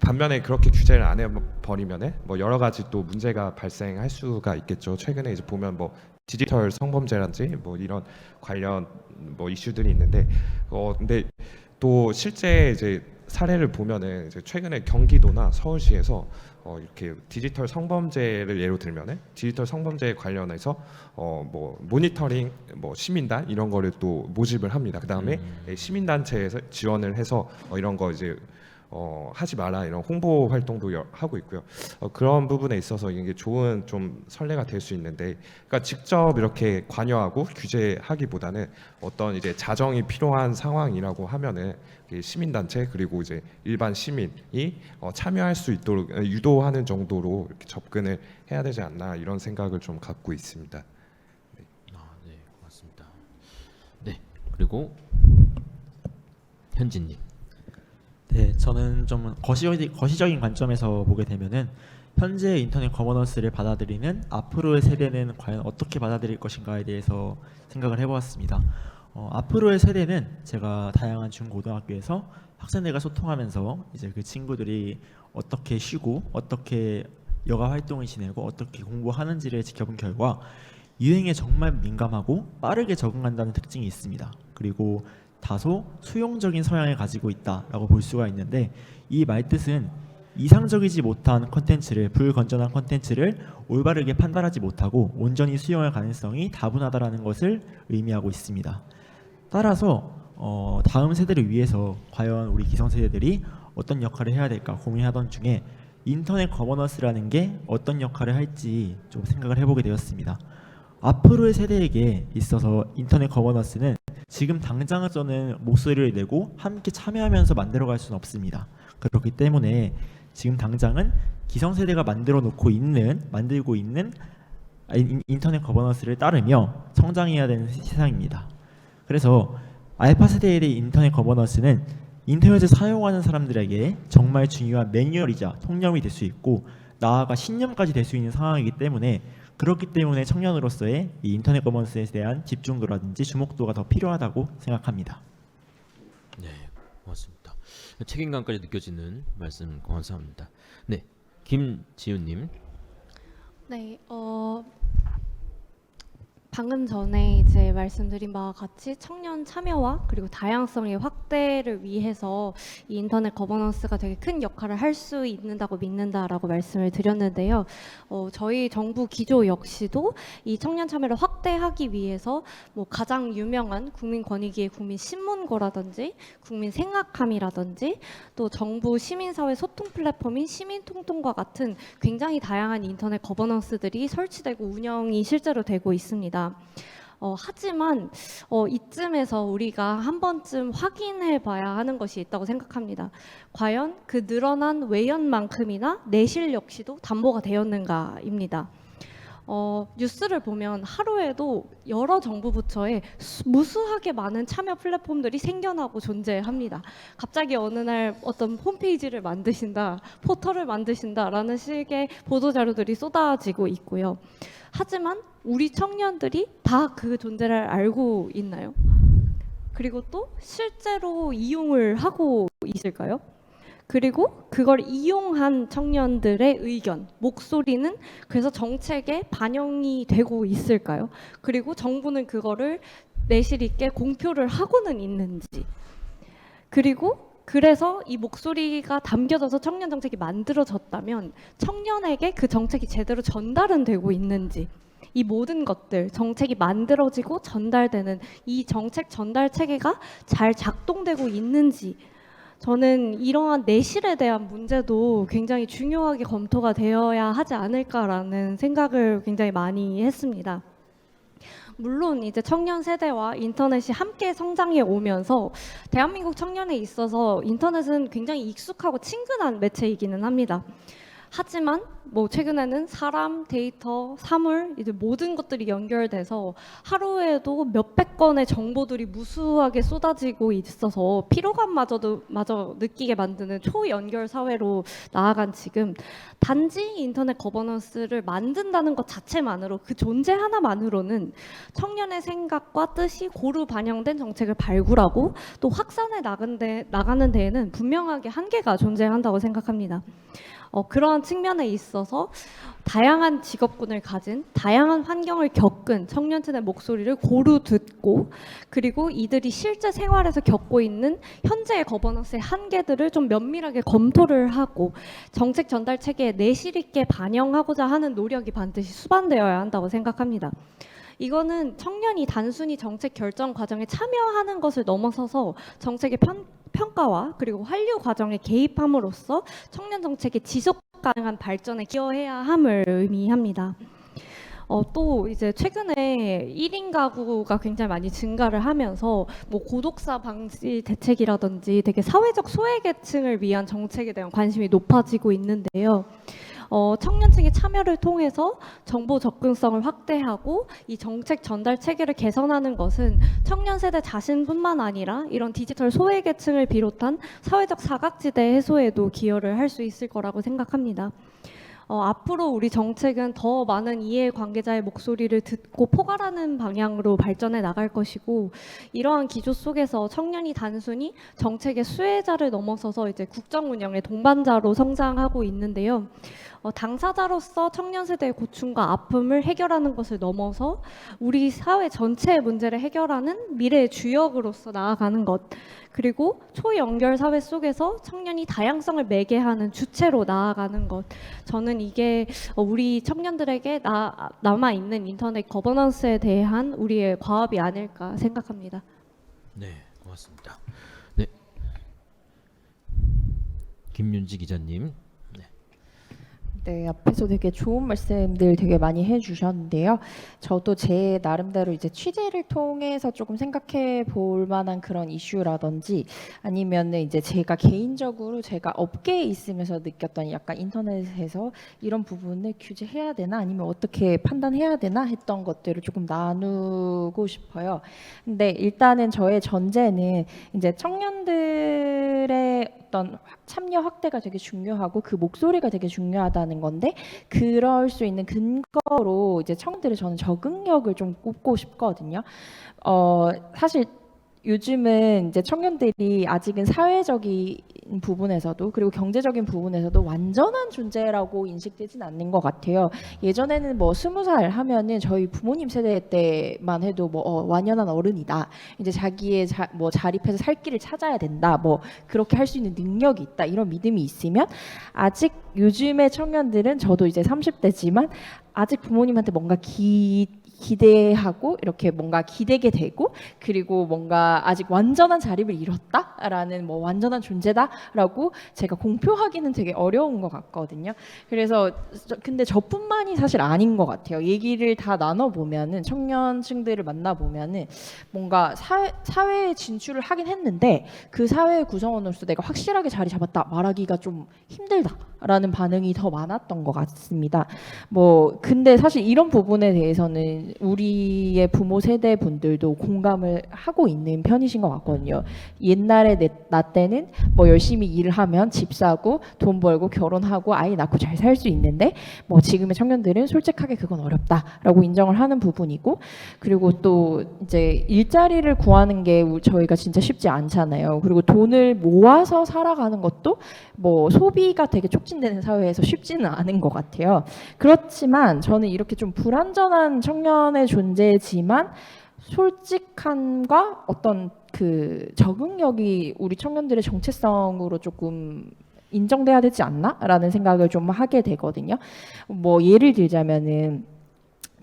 반면에 그렇게 규제를 안 해버리면은 뭐 여러 가지 또 문제가 발생할 수가 있겠죠. 최근에 이제 보면 뭐 디지털 성범죄라든지 뭐 이런 관련 뭐 이슈들이 있는데 근데 또 실제 이제 사례를 보면은 이제 최근에 경기도나 서울시에서 이렇게 디지털 성범죄를 예로 들면은 디지털 성범죄에 관련해서 뭐 모니터링 뭐 시민단 이런 거를 또 모집을 합니다. 그 다음에 시민단체에서 지원을 해서 이런 거 이제 하지 마라 이런 홍보 활동도 하고 있고요. 그런 부분에 있어서 이게 좋은 좀 선례가 될 수 있는데, 그러니까 직접 이렇게 관여하고 규제하기보다는 어떤 이제 자정이 필요한 상황이라고 하면은 시민단체 그리고 이제 일반 시민이 참여할 수 있도록 유도하는 정도로 이렇게 접근을 해야 되지 않나 이런 생각을 좀 갖고 있습니다. 네, 고맙습니다. 네, 그리고 현진님. 네, 저는 좀 거시적인 관점에서 보게 되면은 현재 인터넷 거버넌스를 받아들이는 앞으로의 세대는 과연 어떻게 받아들일 것인가에 대해서 생각을 해보았습니다. 앞으로의 세대는 제가 다양한 중고등학교에서 학생들과 소통하면서 이제 그 친구들이 어떻게 쉬고 어떻게 여가 활동을 지내고 어떻게 공부하는지를 지켜본 결과 유행에 정말 민감하고 빠르게 적응한다는 특징이 있습니다. 그리고 다소 수용적인 성향을 가지고 있다라고 볼 수가 있는데 이 말뜻은 이상적이지 못한 컨텐츠를 불건전한 컨텐츠를 올바르게 판단하지 못하고 온전히 수용할 가능성이 다분하다라는 것을 의미하고 있습니다. 따라서 다음 세대를 위해서 과연 우리 기성세대들이 어떤 역할을 해야 될까 고민하던 중에 인터넷 거버넌스라는 게 어떤 역할을 할지 좀 생각을 해보게 되었습니다. 앞으로의 세대에게 있어서 인터넷 거버넌스는 지금 당장은 목소리를 내고 함께 참여하면서 만들어갈 수는 없습니다. 그렇기 때문에 지금 당장은 기성세대가 만들고 있는 인터넷 거버넌스를 따르며 성장해야 되는 세상입니다. 그래서 알파 세대의 인터넷 거버넌스는 인터넷을 사용하는 사람들에게 정말 중요한 매뉴얼이자 통념이 될 수 있고 나아가 신념까지 될 수 있는 상황이기 때문에 그렇기 때문에 청년으로서의 이 인터넷 거버넌스에 대한 집중도라든지 주목도가 더 필요하다고 생각합니다. 네, 고맙습니다. 책임감까지 느껴지는 말씀 감사합니다. 네, 김지훈님. 네, 방금 전에 이제 말씀드린 바와 같이 청년 참여와 그리고 다양성의 확대를 위해서 이 인터넷 거버넌스가 되게 큰 역할을 할 수 있는다고 믿는다라고 말씀을 드렸는데요. 저희 정부 기조 역시도 이 청년 참여를 확대하기 위해서 뭐 가장 유명한 국민권익위의 국민신문고라든지 국민생각함이라든지 또 정부 시민사회 소통 플랫폼인 시민통통과 같은 굉장히 다양한 인터넷 거버넌스들이 설치되고 운영이 실제로 되고 있습니다. 하지만 이쯤에서 우리가 한 번쯤 확인해 봐야 하는 것이 있다고 생각합니다. 과연 그 늘어난 외연만큼이나 내실 역시도 담보가 되었는가입니다. 뉴스를 보면 하루에도 여러 정부 부처에 무수하게 많은 참여 플랫폼들이 생겨나고 존재합니다. 갑자기 어느 날 어떤 홈페이지를 만드신다, 포털을 만드신다라는 식의 보도자료들이 쏟아지고 있고요. 하지만 우리 청년들이 다 그 존재를 알고 있나요? 그리고 또 실제로 이용을 하고 있을까요? 그리고 그걸 이용한 청년들의 의견, 목소리는 그래서 정책에 반영이 되고 있을까요? 그리고 정부는 그거를 내실 있게 공표를 하고는 있는지, 그리고 그래서 이 목소리가 담겨져서 청년 정책이 만들어졌다면 청년에게 그 정책이 제대로 전달은 되고 있는지, 이 모든 것들, 정책이 만들어지고 전달되는 이 정책 전달 체계가 잘 작동되고 있는지, 저는 이러한 내실에 대한 문제도 굉장히 중요하게 검토가 되어야 하지 않을까라는 생각을 굉장히 많이 했습니다. 물론 이제 청년 세대와 인터넷이 함께 성장해 오면서 대한민국 청년에 있어서 인터넷은 굉장히 익숙하고 친근한 매체이기는 합니다. 하지만 뭐 최근에는 사람, 데이터, 사물 이제 모든 것들이 연결돼서 하루에도 몇백 건의 정보들이 무수하게 쏟아지고 있어서 피로감마저 느끼게 만드는 초연결 사회로 나아간 지금 단지 인터넷 거버넌스를 만든다는 것 자체만으로 그 존재 하나만으로는 청년의 생각과 뜻이 고루 반영된 정책을 발굴하고 또 확산해 나가는 데에는 분명하게 한계가 존재한다고 생각합니다. 그러한 측면에 있어서 다양한 직업군을 가진 다양한 환경을 겪은 청년층의 목소리를 고루 듣고 그리고 이들이 실제 생활에서 겪고 있는 현재의 거버넌스의 한계들을 좀 면밀하게 검토를 하고 정책 전달 체계에 내실 있게 반영하고자 하는 노력이 반드시 수반되어야 한다고 생각합니다. 이거는 청년이 단순히 정책 결정 과정에 참여하는 것을 넘어서서 정책의 평가와 그리고 환류 과정에 개입함으로써 청년 정책의 지속 가능한 발전에 기여해야 함을 의미합니다. 또 이제 최근에 1인 가구가 굉장히 많이 증가를 하면서 뭐 고독사 방지 대책이라든지 되게 사회적 소외계층을 위한 정책에 대한 관심이 높아지고 있는데요. 청년층의 참여를 통해서 정보 접근성을 확대하고 이 정책 전달 체계를 개선하는 것은 청년 세대 자신뿐만 아니라 이런 디지털 소외계층을 비롯한 사회적 사각지대 해소에도 기여를 할 수 있을 거라고 생각합니다. 앞으로 우리 정책은 더 많은 이해관계자의 목소리를 듣고 포괄하는 방향으로 발전해 나갈 것이고, 이러한 기조 속에서 청년이 단순히 정책의 수혜자를 넘어서서 이제 국정 운영의 동반자로 성장하고 있는데요. 당사자로서 청년 세대의 고충과 아픔을 해결하는 것을 넘어서 우리 사회 전체의 문제를 해결하는 미래의 주역으로서 나아가는 것, 그리고 초연결 사회 속에서 청년이 다양성을 매개하는 주체로 나아가는 것, 저는 이게 우리 청년들에게 남아있는 인터넷 거버넌스에 대한 우리의 과업이 아닐까 생각합니다. 네, 고맙습니다. 네, 김윤지 기자님. 네, 앞에서 되게 좋은 말씀들 되게 많이 해주셨는데요. 저도 제 나름대로 이제 취재를 통해서 조금 생각해 볼 만한 그런 이슈라든지, 아니면은 이제 제가 개인적으로 제가 업계에 있으면서 느꼈던 약간 인터넷에서 이런 부분을 규제해야 되나 아니면 어떻게 판단해야 되나 했던 것들을 조금 나누고 싶어요. 근데 일단은 저의 전제는 이제 청년들의 어떤 참여 확대가 되게 중요하고 그 목소리가 되게 중요하다는 건데, 그럴 수 있는 근거로 이제 청년들의 저는 적응력을 좀 꼽고 싶거든요. 사실 요즘은 이제 청년들이 아직은 사회적인 부분에서도 그리고 경제적인 부분에서도 완전한 존재라고 인식되진 않는 것 같아요. 예전에는 뭐 20살 하면은 저희 부모님 세대 때만 해도 뭐 완연한 어른이다. 이제 자기의 뭐 자립해서 살 길을 찾아야 된다. 뭐 그렇게 할 수 있는 능력이 있다. 이런 믿음이 있으면, 아직 요즘의 청년들은, 저도 이제 30대지만 아직 부모님한테 뭔가 기대하고 이렇게 뭔가 기대게 되고, 그리고 뭔가 아직 완전한 자립을 이뤘다라는, 뭐 완전한 존재다라고 제가 공표하기는 되게 어려운 것 같거든요. 그래서 근데 저뿐만이 사실 아닌 것 같아요. 얘기를 다 나눠보면은, 청년층들을 만나보면은 뭔가 사회에 진출을 하긴 했는데 그 사회의 구성원으로서 내가 확실하게 자리 잡았다 말하기가 좀 힘들다라는 반응이 더 많았던 것 같습니다. 뭐 근데 사실 이런 부분에 대해서는 우리의 부모 세대 분들도 공감을 하고 있는 편이신 것 같거든요. 옛날에 나 때는 뭐 열심히 일을 하면 집 사고 돈 벌고 결혼하고 아이 낳고 잘 살 수 있는데, 뭐 지금의 청년들은 솔직하게 그건 어렵다라고 인정을 하는 부분이고, 그리고 또 이제 일자리를 구하는 게 저희가 진짜 쉽지 않잖아요. 그리고 돈을 모아서 살아가는 것도 뭐 소비가 되게 촉진되는 사회에서 쉽지는 않은 것 같아요. 그렇지만 저는 이렇게 좀 불완전한 청년의 존재지만 솔직함과 어떤 그 적응력이 우리 청년들의 정체성으로 조금 인정돼야 되지 않나라는 생각을 좀 하게 되거든요. 뭐 예를 들자면은,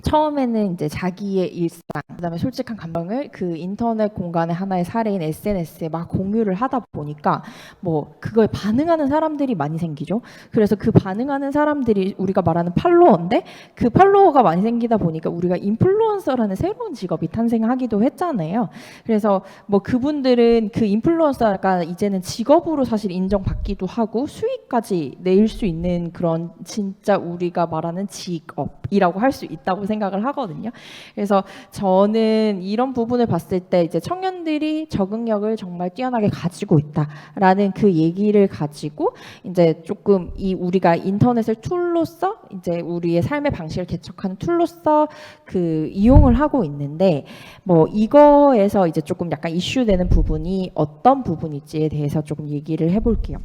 처음에는 이제 자기의 일상, 그다음에 솔직한 감정을 그 인터넷 공간의 하나의 사례인 SNS에 막 공유를 하다 보니까 뭐 그거에 반응하는 사람들이 많이 생기죠. 그래서 그 반응하는 사람들이 우리가 말하는 팔로워인데, 그 팔로워가 많이 생기다 보니까 우리가 인플루언서라는 새로운 직업이 탄생하기도 했잖아요. 그래서 뭐 그분들은 그 인플루언서가 이제는 직업으로 사실 인정받기도 하고 수익까지 낼 수 있는 그런 진짜 우리가 말하는 직업이라고 할 수 있다고 생각을 하거든요. 그래서 저는 이런 부분을 봤을 때 이제 청년들이 적응력을 정말 뛰어나게 가지고 있다라는 그 얘기를 가지고 이제 조금 이 우리가 인터넷을 툴로서 이제 우리의 삶의 방식을 개척하는 툴로서 그 이용을 하고 있는데, 뭐 이거에서 이제 조금 약간 이슈되는 부분이 어떤 부분일지에 대해서 조금 얘기를 해볼게요.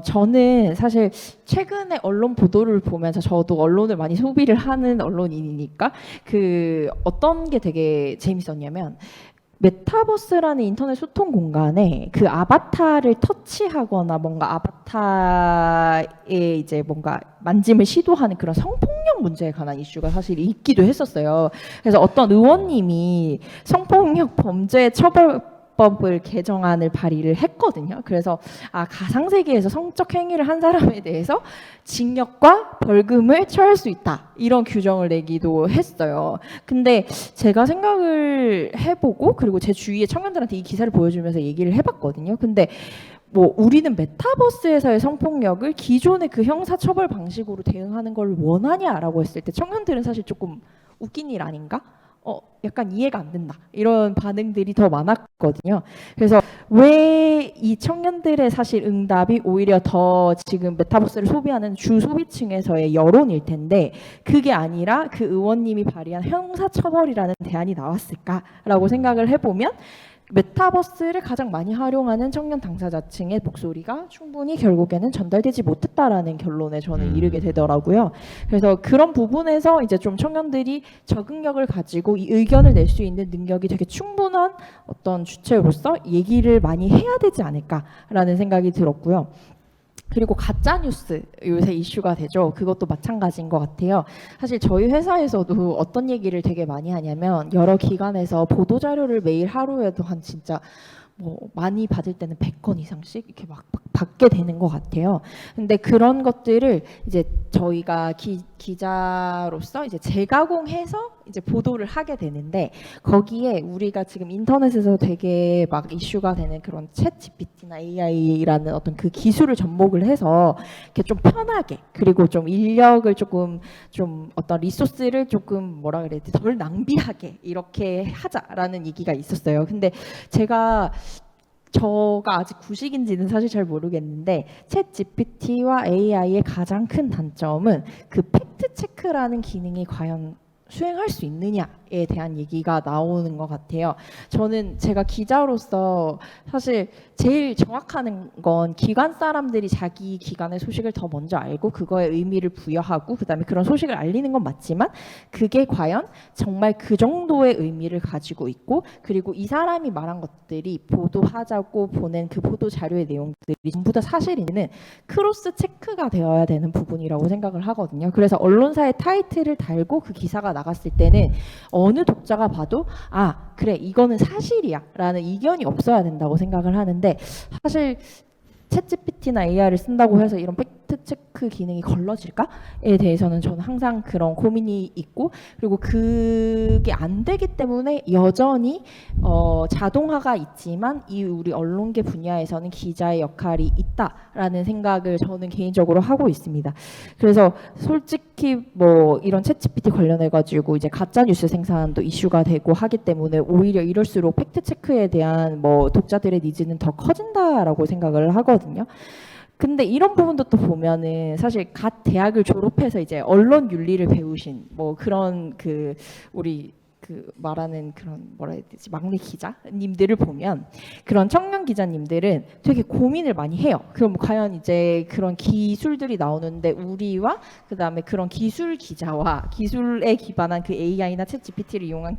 저는 사실 최근에 언론 보도를 보면서, 저도 언론을 많이 소비를 하는 언론인이니까 그 어떤 게 되게 재밌었냐면, 메타버스라는 인터넷 소통 공간에 그 아바타를 터치하거나 뭔가 아바타에 이제 뭔가 만짐을 시도하는 그런 성폭력 문제에 관한 이슈가 사실 있기도 했었어요. 그래서 어떤 의원님이 성폭력 범죄 처벌법을 개정안을 발의를 했거든요. 그래서 가상세계에서 성적 행위를 한 사람에 대해서 징역과 벌금을 처할 수 있다, 이런 규정을 내기도 했어요. 근데 제가 생각을 해보고, 그리고 제 주위의 청년들한테 이 기사를 보여주면서 얘기를 해봤거든요. 근데 뭐 우리는 메타버스에서의 성폭력을 기존의 그 형사처벌 방식으로 대응하는 걸 원하냐라고 했을 때 청년들은 사실 조금 웃긴 일 아닌가? 약간 이해가 안 된다. 이런 반응들이 더 많았거든요. 그래서 왜 이 청년들의 사실 응답이 오히려 더 지금 메타버스를 소비하는 주 소비층에서의 여론일 텐데 그게 아니라 그 의원님이 발의한 형사처벌이라는 대안이 나왔을까라고 생각을 해보면 메타버스를 가장 많이 활용하는 청년 당사자층의 목소리가 충분히 결국에는 전달되지 못했다라는 결론에 저는 이르게 되더라고요. 그래서 그런 부분에서 이제 좀 청년들이 적응력을 가지고 이 의견을 낼 수 있는 능력이 되게 충분한 어떤 주체로서 얘기를 많이 해야 되지 않을까라는 생각이 들었고요. 그리고 가짜 뉴스 요새 이슈가 되죠. 그것도 마찬가지인 것 같아요. 사실 저희 회사에서도 어떤 얘기를 되게 많이 하냐면 여러 기관에서 보도 자료를 매일 하루에도 한 진짜 뭐 많이 받을 때는 100건 이상씩 이렇게 막 받게 되는 것 같아요. 근데 그런 것들을 이제 저희가 기자로서 이제 재가공해서 이제 보도를 하게 되는데 거기에 우리가 지금 인터넷에서 되게 막 이슈가 되는 그런 챗 GPT나 AI라는 어떤 그 기술을 접목을 해서 이렇게 좀 편하게 그리고 좀 인력을 조금 좀 어떤 리소스를 조금 뭐라 그래야 되지 덜 낭비하게 이렇게 하자라는 얘기가 있었어요. 근데 저가 아직 구식인지는 사실 잘 모르겠는데 챗 GPT와 AI의 가장 큰 단점은 그 팩트 체크라는 기능이 과연 수행할 수 있느냐에 대한 얘기가 나오는 것 같아요. 저는 제가 기자로서 사실 제일 정확한 건 기관 사람들이 자기 기관의 소식을 더 먼저 알고 그거에 의미를 부여하고 그다음에 그런 소식을 알리는 건 맞지만 그게 과연 정말 그 정도의 의미를 가지고 있고 그리고 이 사람이 말한 것들이 보도하자고 보낸 그 보도 자료의 내용들이 전부 다 사실이는 크로스 체크가 되어야 되는 부분이라고 생각을 하거든요. 그래서 언론사의 타이틀을 달고 그 기사가 나갔을 때는 어느 독자가 봐도 아 그래 이거는 사실이야 라는 이견이 없어야 된다고 생각을 하는데 사실 챗GPT나 AI를 쓴다고 해서 이런 팩트체크 기능이 걸러질까에 대해서는 저는 항상 그런 고민이 있고 그리고 그게 안 되기 때문에 여전히 자동화가 있지만 이 우리 언론계 분야에서는 기자의 역할이 있다라는 생각을 저는 개인적으로 하고 있습니다. 그래서 솔직히 뭐 이런 챗GPT 관련해 가지고 이제 가짜 뉴스 생산도 이슈가 되고 하기 때문에 오히려 이럴수록 팩트체크에 대한 뭐 독자들의 니즈는 더 커진다라고 생각을 하거든요. 근데 이런 부분도 또 보면은 사실 갓 대학을 졸업해서 이제 언론 윤리를 배우신 뭐 그런 그 우리 그 말하는 그런 뭐라 해야 되지 막내 기자님들을 보면 그런 청년 기자님들은 되게 고민을 많이 해요. 그럼 과연 이제 그런 기술들이 나오는데 우리와 그다음에 그런 기술 기자와 기술에 기반한 그 AI나 챗 GPT를 이용한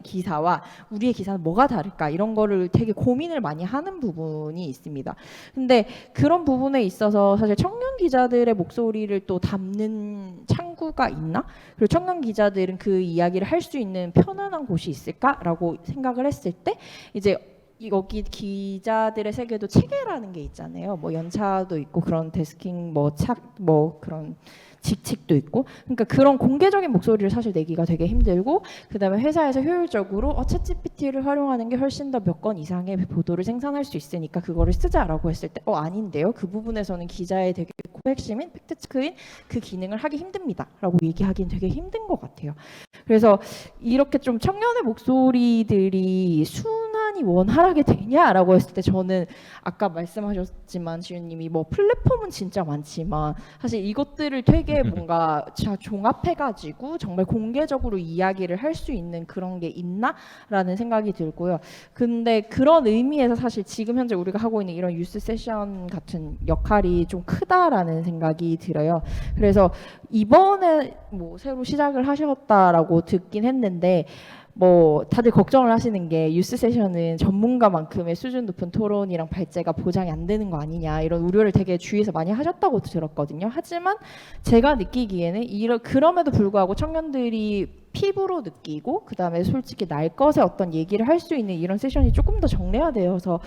기사와 우리의 기사는 뭐가 다를까 이런 거를 되게 고민을 많이 하는 부분이 있습니다. 근데 그런 부분에 있어서 사실 청년 기자들의 목소리를 또 담는 창구가 있나? 그리고 청년 기자들은 그 이야기를 할 수 있는 편안한 곳이 있을까라고 생각을 했을 때 이제 여기 기자들의 세계도 체계라는 게 있잖아요. 뭐 연차도 있고 그런 데스킹 뭐 그런 직책도 있고 그러니까 그런 공개적인 목소리를 사실 내기가 되게 힘들고 그다음에 회사에서 효율적으로 챗GPT를 활용하는 게 훨씬 더 몇 건 이상의 보도를 생산할 수 있으니까 그거를 쓰자라고 했을 때 아닌데요. 그 부분에서는 기자의 되게 핵심인 팩트체크인 그 기능을 하기 힘듭니다라고 얘기하기는 되게 힘든 것 같아요. 그래서 이렇게 좀 청년의 목소리들이 순환이 원활하게 되냐라고 했을 때 저는 아까 말씀하셨지만 지윤님이 뭐 플랫폼은 진짜 많지만 사실 이것들을 되게 뭔가 종합해가지고 정말 공개적으로 이야기를 할 수 있는 그런 게 있나라는 생각이 들고요. 근데 그런 의미에서 사실 지금 현재 우리가 하고 있는 이런 뉴스 세션 같은 역할이 좀 크다라는 생각이 들어요. 그래서 이번에 뭐 새로 시작을 하셨다라고 듣긴 했는데 뭐 다들 걱정을 하시는 게 뉴스 세션은 전문가만큼의 수준 높은 토론이랑 발제가 보장이 안 되는 거 아니냐 이런 우려를 되게 주위에서 많이 하셨다고 들었거든요. 하지만 제가 느끼기에는 그럼에도 불구하고 청년들이 피부로 느끼고 그다음에 솔직히 날 것의 어떤 얘기를 할 수 있는 이런 세션이 조금 더 정례화되어서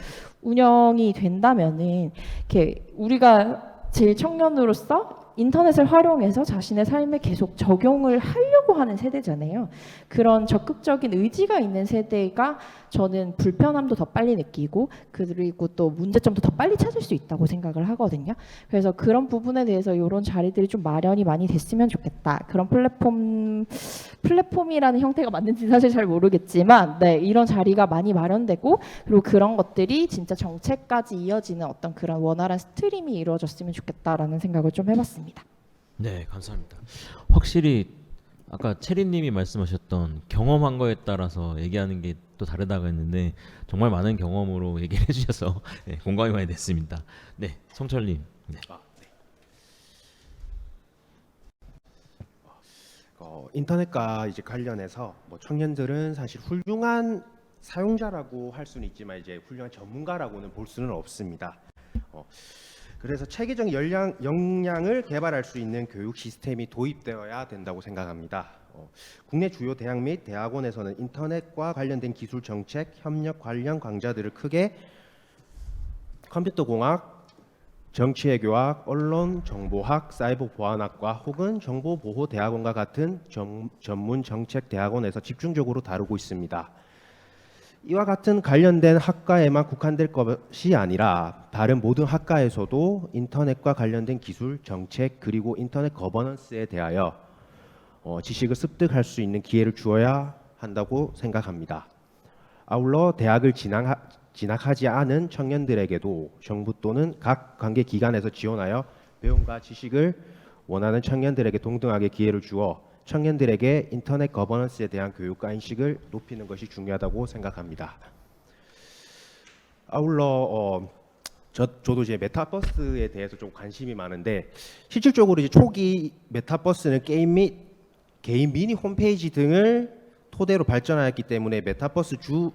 운영이 된다면은 이렇게 우리가 제일 청년으로서 인터넷을 활용해서 자신의 삶에 계속 적용을 하려고 하는 세대잖아요. 그런 적극적인 의지가 있는 세대가 저는 불편함도 더 빨리 느끼고 그리고 또 문제점도 더 빨리 찾을 수 있다고 생각을 하거든요. 그래서 그런 부분에 대해서 이런 자리들이 좀 마련이 많이 됐으면 좋겠다. 그런 플랫폼이라는 형태가 맞는지 사실 잘 모르겠지만 네, 이런 자리가 많이 마련되고 그리고 그런 것들이 진짜 정책까지 이어지는 어떤 그런 원활한 스트림이 이루어졌으면 좋겠다라는 생각을 좀 해봤습니다. 네, 감사합니다. 확실히 아까 체리님이 말씀하셨던 경험한 거에 따라서 얘기하는 게 또 다르다고 했는데 정말 많은 경험으로 얘기를 해주셔서 네, 공감이 많이 됐습니다. 네, 성철님. 네. 인터넷과 이제 관련해서 뭐 청년들은 사실 훌륭한 사용자라고 할 수는 있지만 이제 훌륭한 전문가라고는 볼 수는 없습니다. 그래서 체계적 역량을 개발할 수 있는 교육 시스템이 도입되어야 된다고 생각합니다. 국내 주요 대학 및 대학원에서는 인터넷과 관련된 기술 정책, 협력 관련 강좌들을 크게 컴퓨터공학, 정치외교학, 언론 정보학, 사이버 보안학과 혹은 정보보호대학원과 같은 전문 정책 대학원에서 집중적으로 다루고 있습니다. 이와 같은 관련된 학과에만 국한될 것이 아니라 다른 모든 학과에서도 인터넷과 관련된 기술, 정책 그리고 인터넷 거버넌스에 대하여 지식을 습득할 수 있는 기회를 주어야 한다고 생각합니다. 아울러 대학을 진학하지 않은 청년들에게도 정부 또는 각 관계 기관에서 지원하여 배움과 지식을 원하는 청년들에게 동등하게 기회를 주어 청년들에게 인터넷 거버넌스에 대한 교육과 인식을 높이는 것이 중요하다고 생각합니다. 아울러 저도 이제 메타버스에 대해서 좀 관심이 많은데 실질적으로 이제 초기 메타버스는 게임 및 개인 미니 홈페이지 등을 토대로 발전하였기 때문에 메타버스 주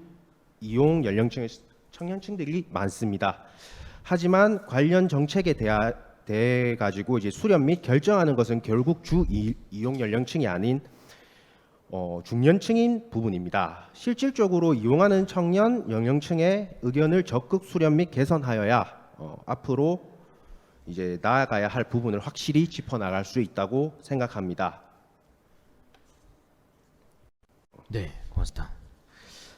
이용 연령층의 청년층들이 많습니다. 하지만 관련 정책에 대해 가지고 이제 수렴 및 결정하는 것은 결국 주 이용 연령층이 아닌 중년층인 부분입니다. 실질적으로 이용하는 청년 연령층의 의견을 적극 수렴 및 개선하여야 앞으로 이제 나아가야 할 부분을 확실히 짚어나갈 수 있다고 생각합니다. 네, 고맙습니다.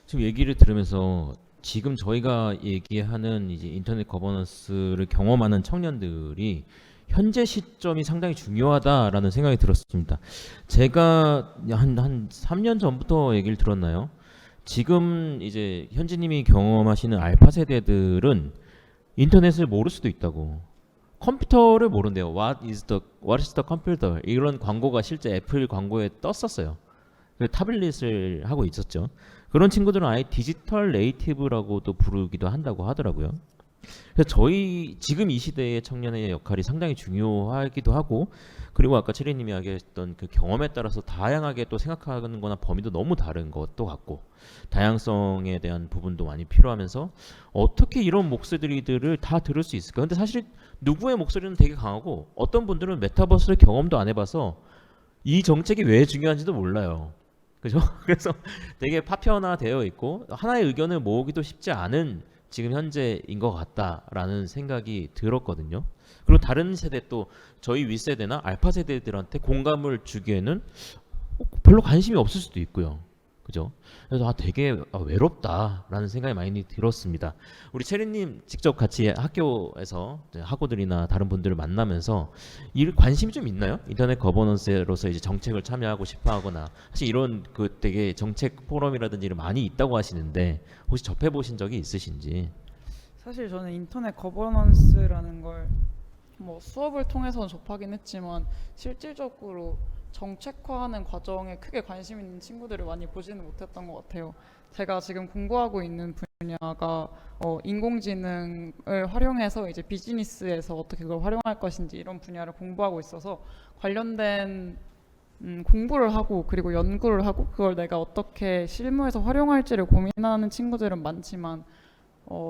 지금 얘기를 들으면서 지금 저희가 얘기하는 이제 인터넷 거버넌스를 경험하는 청년들이 현재 시점이 상당히 중요하다라는 생각이 들었습니다. 제가 한 3년 전부터 얘기를 들었나요? 지금 이제 현지님이 경험하시는 알파 세대들은 인터넷을 모를 수도 있다고. 컴퓨터를 모른대요. What is the computer? 이런 광고가 실제 애플 광고에 떴었어요. 타블릿을 하고 있었죠. 그런 친구들은 아예 디지털 네이티브라고도 부르기도 한다고 하더라고요. 그래서 저희 지금 이 시대의 청년의 역할이 상당히 중요하기도 하고, 그리고 아까 체리님이 이야기했던 그 경험에 따라서 다양하게 또 생각하는 거나 범위도 너무 다른 것도 같고, 다양성에 대한 부분도 많이 필요하면서 어떻게 이런 목소리들을 다 들을 수 있을까? 근데 사실 누구의 목소리는 되게 강하고 어떤 분들은 메타버스를 경험도 안 해봐서 이 정책이 왜 중요한지도 몰라요. 그죠? 그래서 되게 파편화되어 있고 하나의 의견을 모으기도 쉽지 않은 지금 현재인 것 같다라는 생각이 들었거든요. 그리고 다른 세대 또 저희 윗세대나 알파 세대들한테 공감을 주기에는 별로 관심이 없을 수도 있고요. 그죠? 그래서 되게 외롭다라는 생각이 많이 들었습니다. 우리 체리님 직접 같이 학교에서 학우들이나 다른 분들을 만나면서 이 관심이 좀 있나요? 인터넷 거버넌스로서 이제 정책을 참여하고 싶어하거나 사실 이런 그 되게 정책 포럼이라든지 이런 많이 있다고 하시는데 혹시 접해 보신 적이 있으신지? 사실 저는 인터넷 거버넌스라는 걸 뭐 수업을 통해서는 접하긴 했지만 실질적으로 정책화하는 과정에 크게 관심 있는 친구들을 많이 보지는 못했던 것 같아요. 제가 지금 공부하고 있는 분야가 인공지능을 활용해서 이제 비즈니스에서 어떻게 그걸 활용할 것인지 이런 분야를 공부하고 있어서 관련된 공부를 하고 그리고 연구를 하고 그걸 내가 어떻게 실무에서 활용할지를 고민하는 친구들은 많지만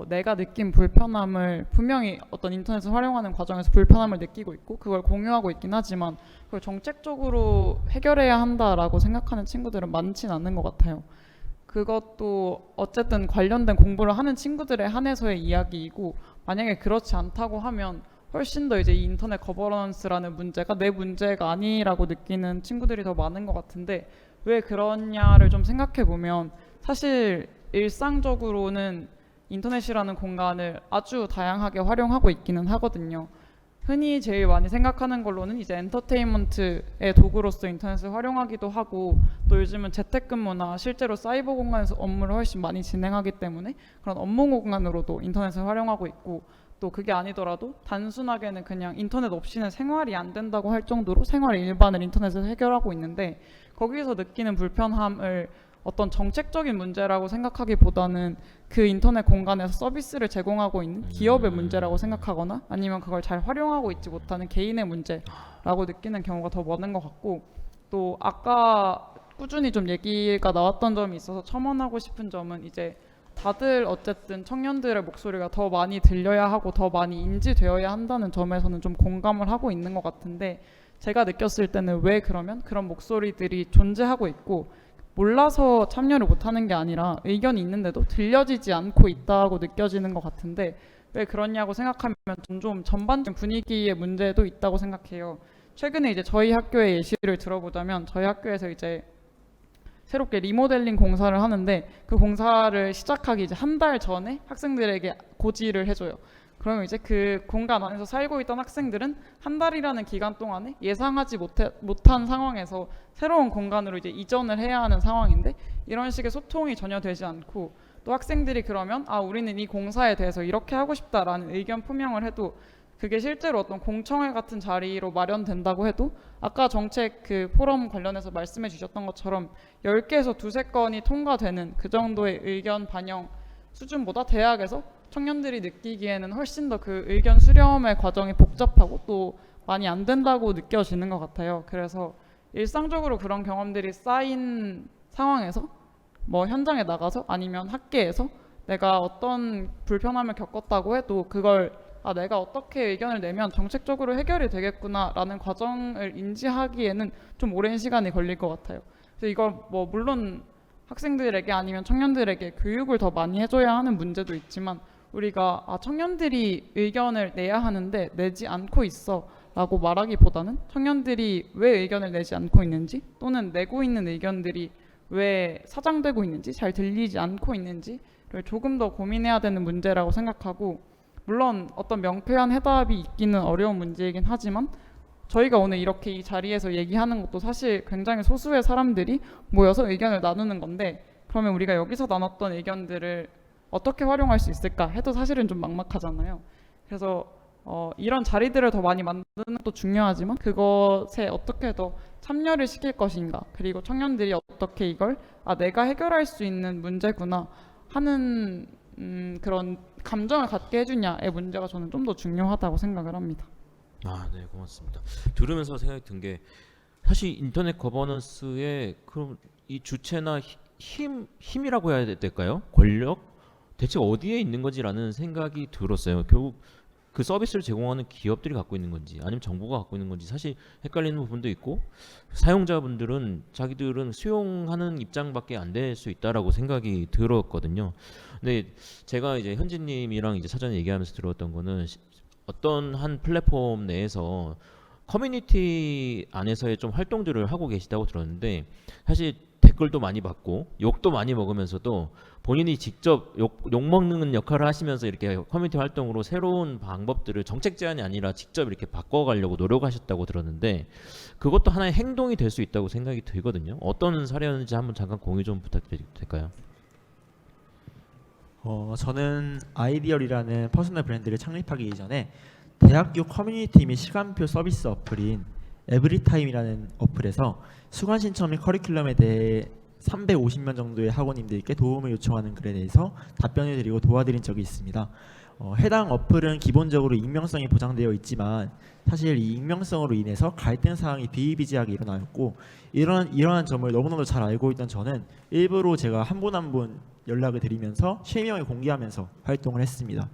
내가 느낀 불편함을 분명히 어떤 인터넷을 활용하는 과정에서 불편함을 느끼고 있고 그걸 공유하고 있긴 하지만 그걸 정책적으로 해결해야 한다라고 생각하는 친구들은 많진 않은 것 같아요. 그것도 어쨌든 관련된 공부를 하는 친구들에 한해서의 이야기이고 만약에 그렇지 않다고 하면 훨씬 더 이제 이 인터넷 거버넌스라는 문제가 내 문제가 아니라고 느끼는 친구들이 더 많은 것 같은데 왜 그러냐를 좀 생각해 보면 사실 일상적으로는 인터넷이라는 공간을 아주 다양하게 활용하고 있기는 하거든요. 흔히 제일 많이 생각하는 걸로는 이제 엔터테인먼트의 도구로서 인터넷을 활용하기도 하고 또 요즘은 재택근무나 실제로 사이버 공간에서 업무를 훨씬 많이 진행하기 때문에 그런 업무 공간으로도 인터넷을 활용하고 있고 또 그게 아니더라도 단순하게는 그냥 인터넷 없이는 생활이 안 된다고 할 정도로 생활의 일반을 인터넷에서 해결하고 있는데 거기서 느끼는 불편함을 어떤 정책적인 문제라고 생각하기보다는 그 인터넷 공간에서 서비스를 제공하고 있는 기업의 문제라고 생각하거나 아니면 그걸 잘 활용하고 있지 못하는 개인의 문제라고 느끼는 경우가 더 많은 것 같고 또 아까 꾸준히 좀 얘기가 나왔던 점이 있어서 첨언하고 싶은 점은 이제 다들 어쨌든 청년들의 목소리가 더 많이 들려야 하고 더 많이 인지되어야 한다는 점에서는 좀 공감을 하고 있는 것 같은데 제가 느꼈을 때는 왜 그러면 그런 목소리들이 존재하고 있고 몰라서 참여를 못하는 게 아니라 의견이 있는데도 들려지지 않고 있다고 느껴지는 것 같은데 왜 그러냐고 생각하면 좀 전반적인 분위기의 문제도 있다고 생각해요. 최근에 이제 저희 학교의 예시를 들어보자면 저희 학교에서 이제 새롭게 리모델링 공사를 하는데 그 공사를 시작하기 이제 한 달 전에 학생들에게 고지를 해줘요. 그러면 이제 그 공간 안에서 살고 있던 학생들은 한 달이라는 기간 동안에 예상하지 못한 상황에서 새로운 공간으로 이제 이전을 해야 하는 상황인데 이런 식의 소통이 전혀 되지 않고 또 학생들이 그러면 우리는 이 공사에 대해서 이렇게 하고 싶다라는 의견 표명을 해도 그게 실제로 어떤 공청회 같은 자리로 마련된다고 해도 아까 정책 그 포럼 관련해서 말씀해 주셨던 것처럼 10개에서 2~3건이 통과되는 그 정도의 의견 반영 수준보다 대학에서 청년들이 느끼기에는 훨씬 더 그 의견 수렴의 과정이 복잡하고 또 많이 안 된다고 느껴지는 것 같아요. 그래서 일상적으로 그런 경험들이 쌓인 상황에서 뭐 현장에 나가서 아니면 학계에서 내가 어떤 불편함을 겪었다고 해도 그걸 내가 어떻게 의견을 내면 정책적으로 해결이 되겠구나라는 과정을 인지하기에는 좀 오랜 시간이 걸릴 것 같아요. 그래서 이걸 뭐 물론 학생들에게 아니면 청년들에게 교육을 더 많이 해줘야 하는 문제도 있지만 우리가 청년들이 의견을 내야 하는데 내지 않고 있어 라고 말하기보다는 청년들이 왜 의견을 내지 않고 있는지 또는 내고 있는 의견들이 왜 사장되고 있는지 잘 들리지 않고 있는지를 조금 더 고민해야 되는 문제라고 생각하고 물론 어떤 명쾌한 해답이 있기는 어려운 문제이긴 하지만 저희가 오늘 이렇게 이 자리에서 얘기하는 것도 사실 굉장히 소수의 사람들이 모여서 의견을 나누는 건데 그러면 우리가 여기서 나눴던 의견들을 어떻게 활용할 수 있을까 해도 사실은 좀 막막하잖아요. 그래서 이런 자리들을 더 많이 만드는 것도 중요하지만 그것에 어떻게 더 참여를 시킬 것인가 그리고 청년들이 어떻게 이걸 내가 해결할 수 있는 문제구나 하는 그런 감정을 갖게 해주냐의 문제가 저는 좀 더 중요하다고 생각을 합니다. 네, 고맙습니다. 들으면서 생각이 든 게 사실 인터넷 거버넌스의 그럼 이 주체나 힘이라고 해야 될까요? 권력? 대체 어디에 있는 건지라는 생각이 들었어요. 결국 그 서비스를 제공하는 기업들이 갖고 있는 건지 아니면 정부가 갖고 있는 건지 사실 헷갈리는 부분도 있고 사용자분들은 자기들은 수용하는 입장밖에 안 될 수 있다라고 생각이 들었거든요. 근데 제가 이제 현진님이랑 이제 사전에 얘기하면서 들었던 거는 어떤 한 플랫폼 내에서 커뮤니티 안에서의 좀 활동들을 하고 계시다고 들었는데 사실 댓글도 많이 받고 욕도 많이 먹으면서도 본인이 직접 욕 먹는 역할을 하시면서 이렇게 커뮤니티 활동으로 새로운 방법들을 정책 제안이 아니라 직접 이렇게 바꿔가려고 노력하셨다고 들었는데 그것도 하나의 행동이 될 수 있다고 생각이 들거든요. 어떤 사례였는지 한번 잠깐 공유 좀 부탁드려도 될까요? 저는 아이디얼이라는 퍼스널 브랜드를 창립하기 이전에 대학교 커뮤니티 및 시간표 서비스 어플인 에브리타임이라는 어플에서 수강 신청 및 커리큘럼에 대해 350명 정도의 학원님들께 도움을 요청하는 글에 대해서 답변을 드리고 도와드린 적이 있습니다. 해당 어플은 기본적으로 익명성이 보장되어 있지만 사실 이 익명성으로 인해서 갈등 사항이 비일비재하게 일어나였고 이러한 점을 너무나도 잘 알고 있던 저는 일부러 제가 한 분 한 분 연락을 드리면서 실명을 공개하면서 활동을 했습니다.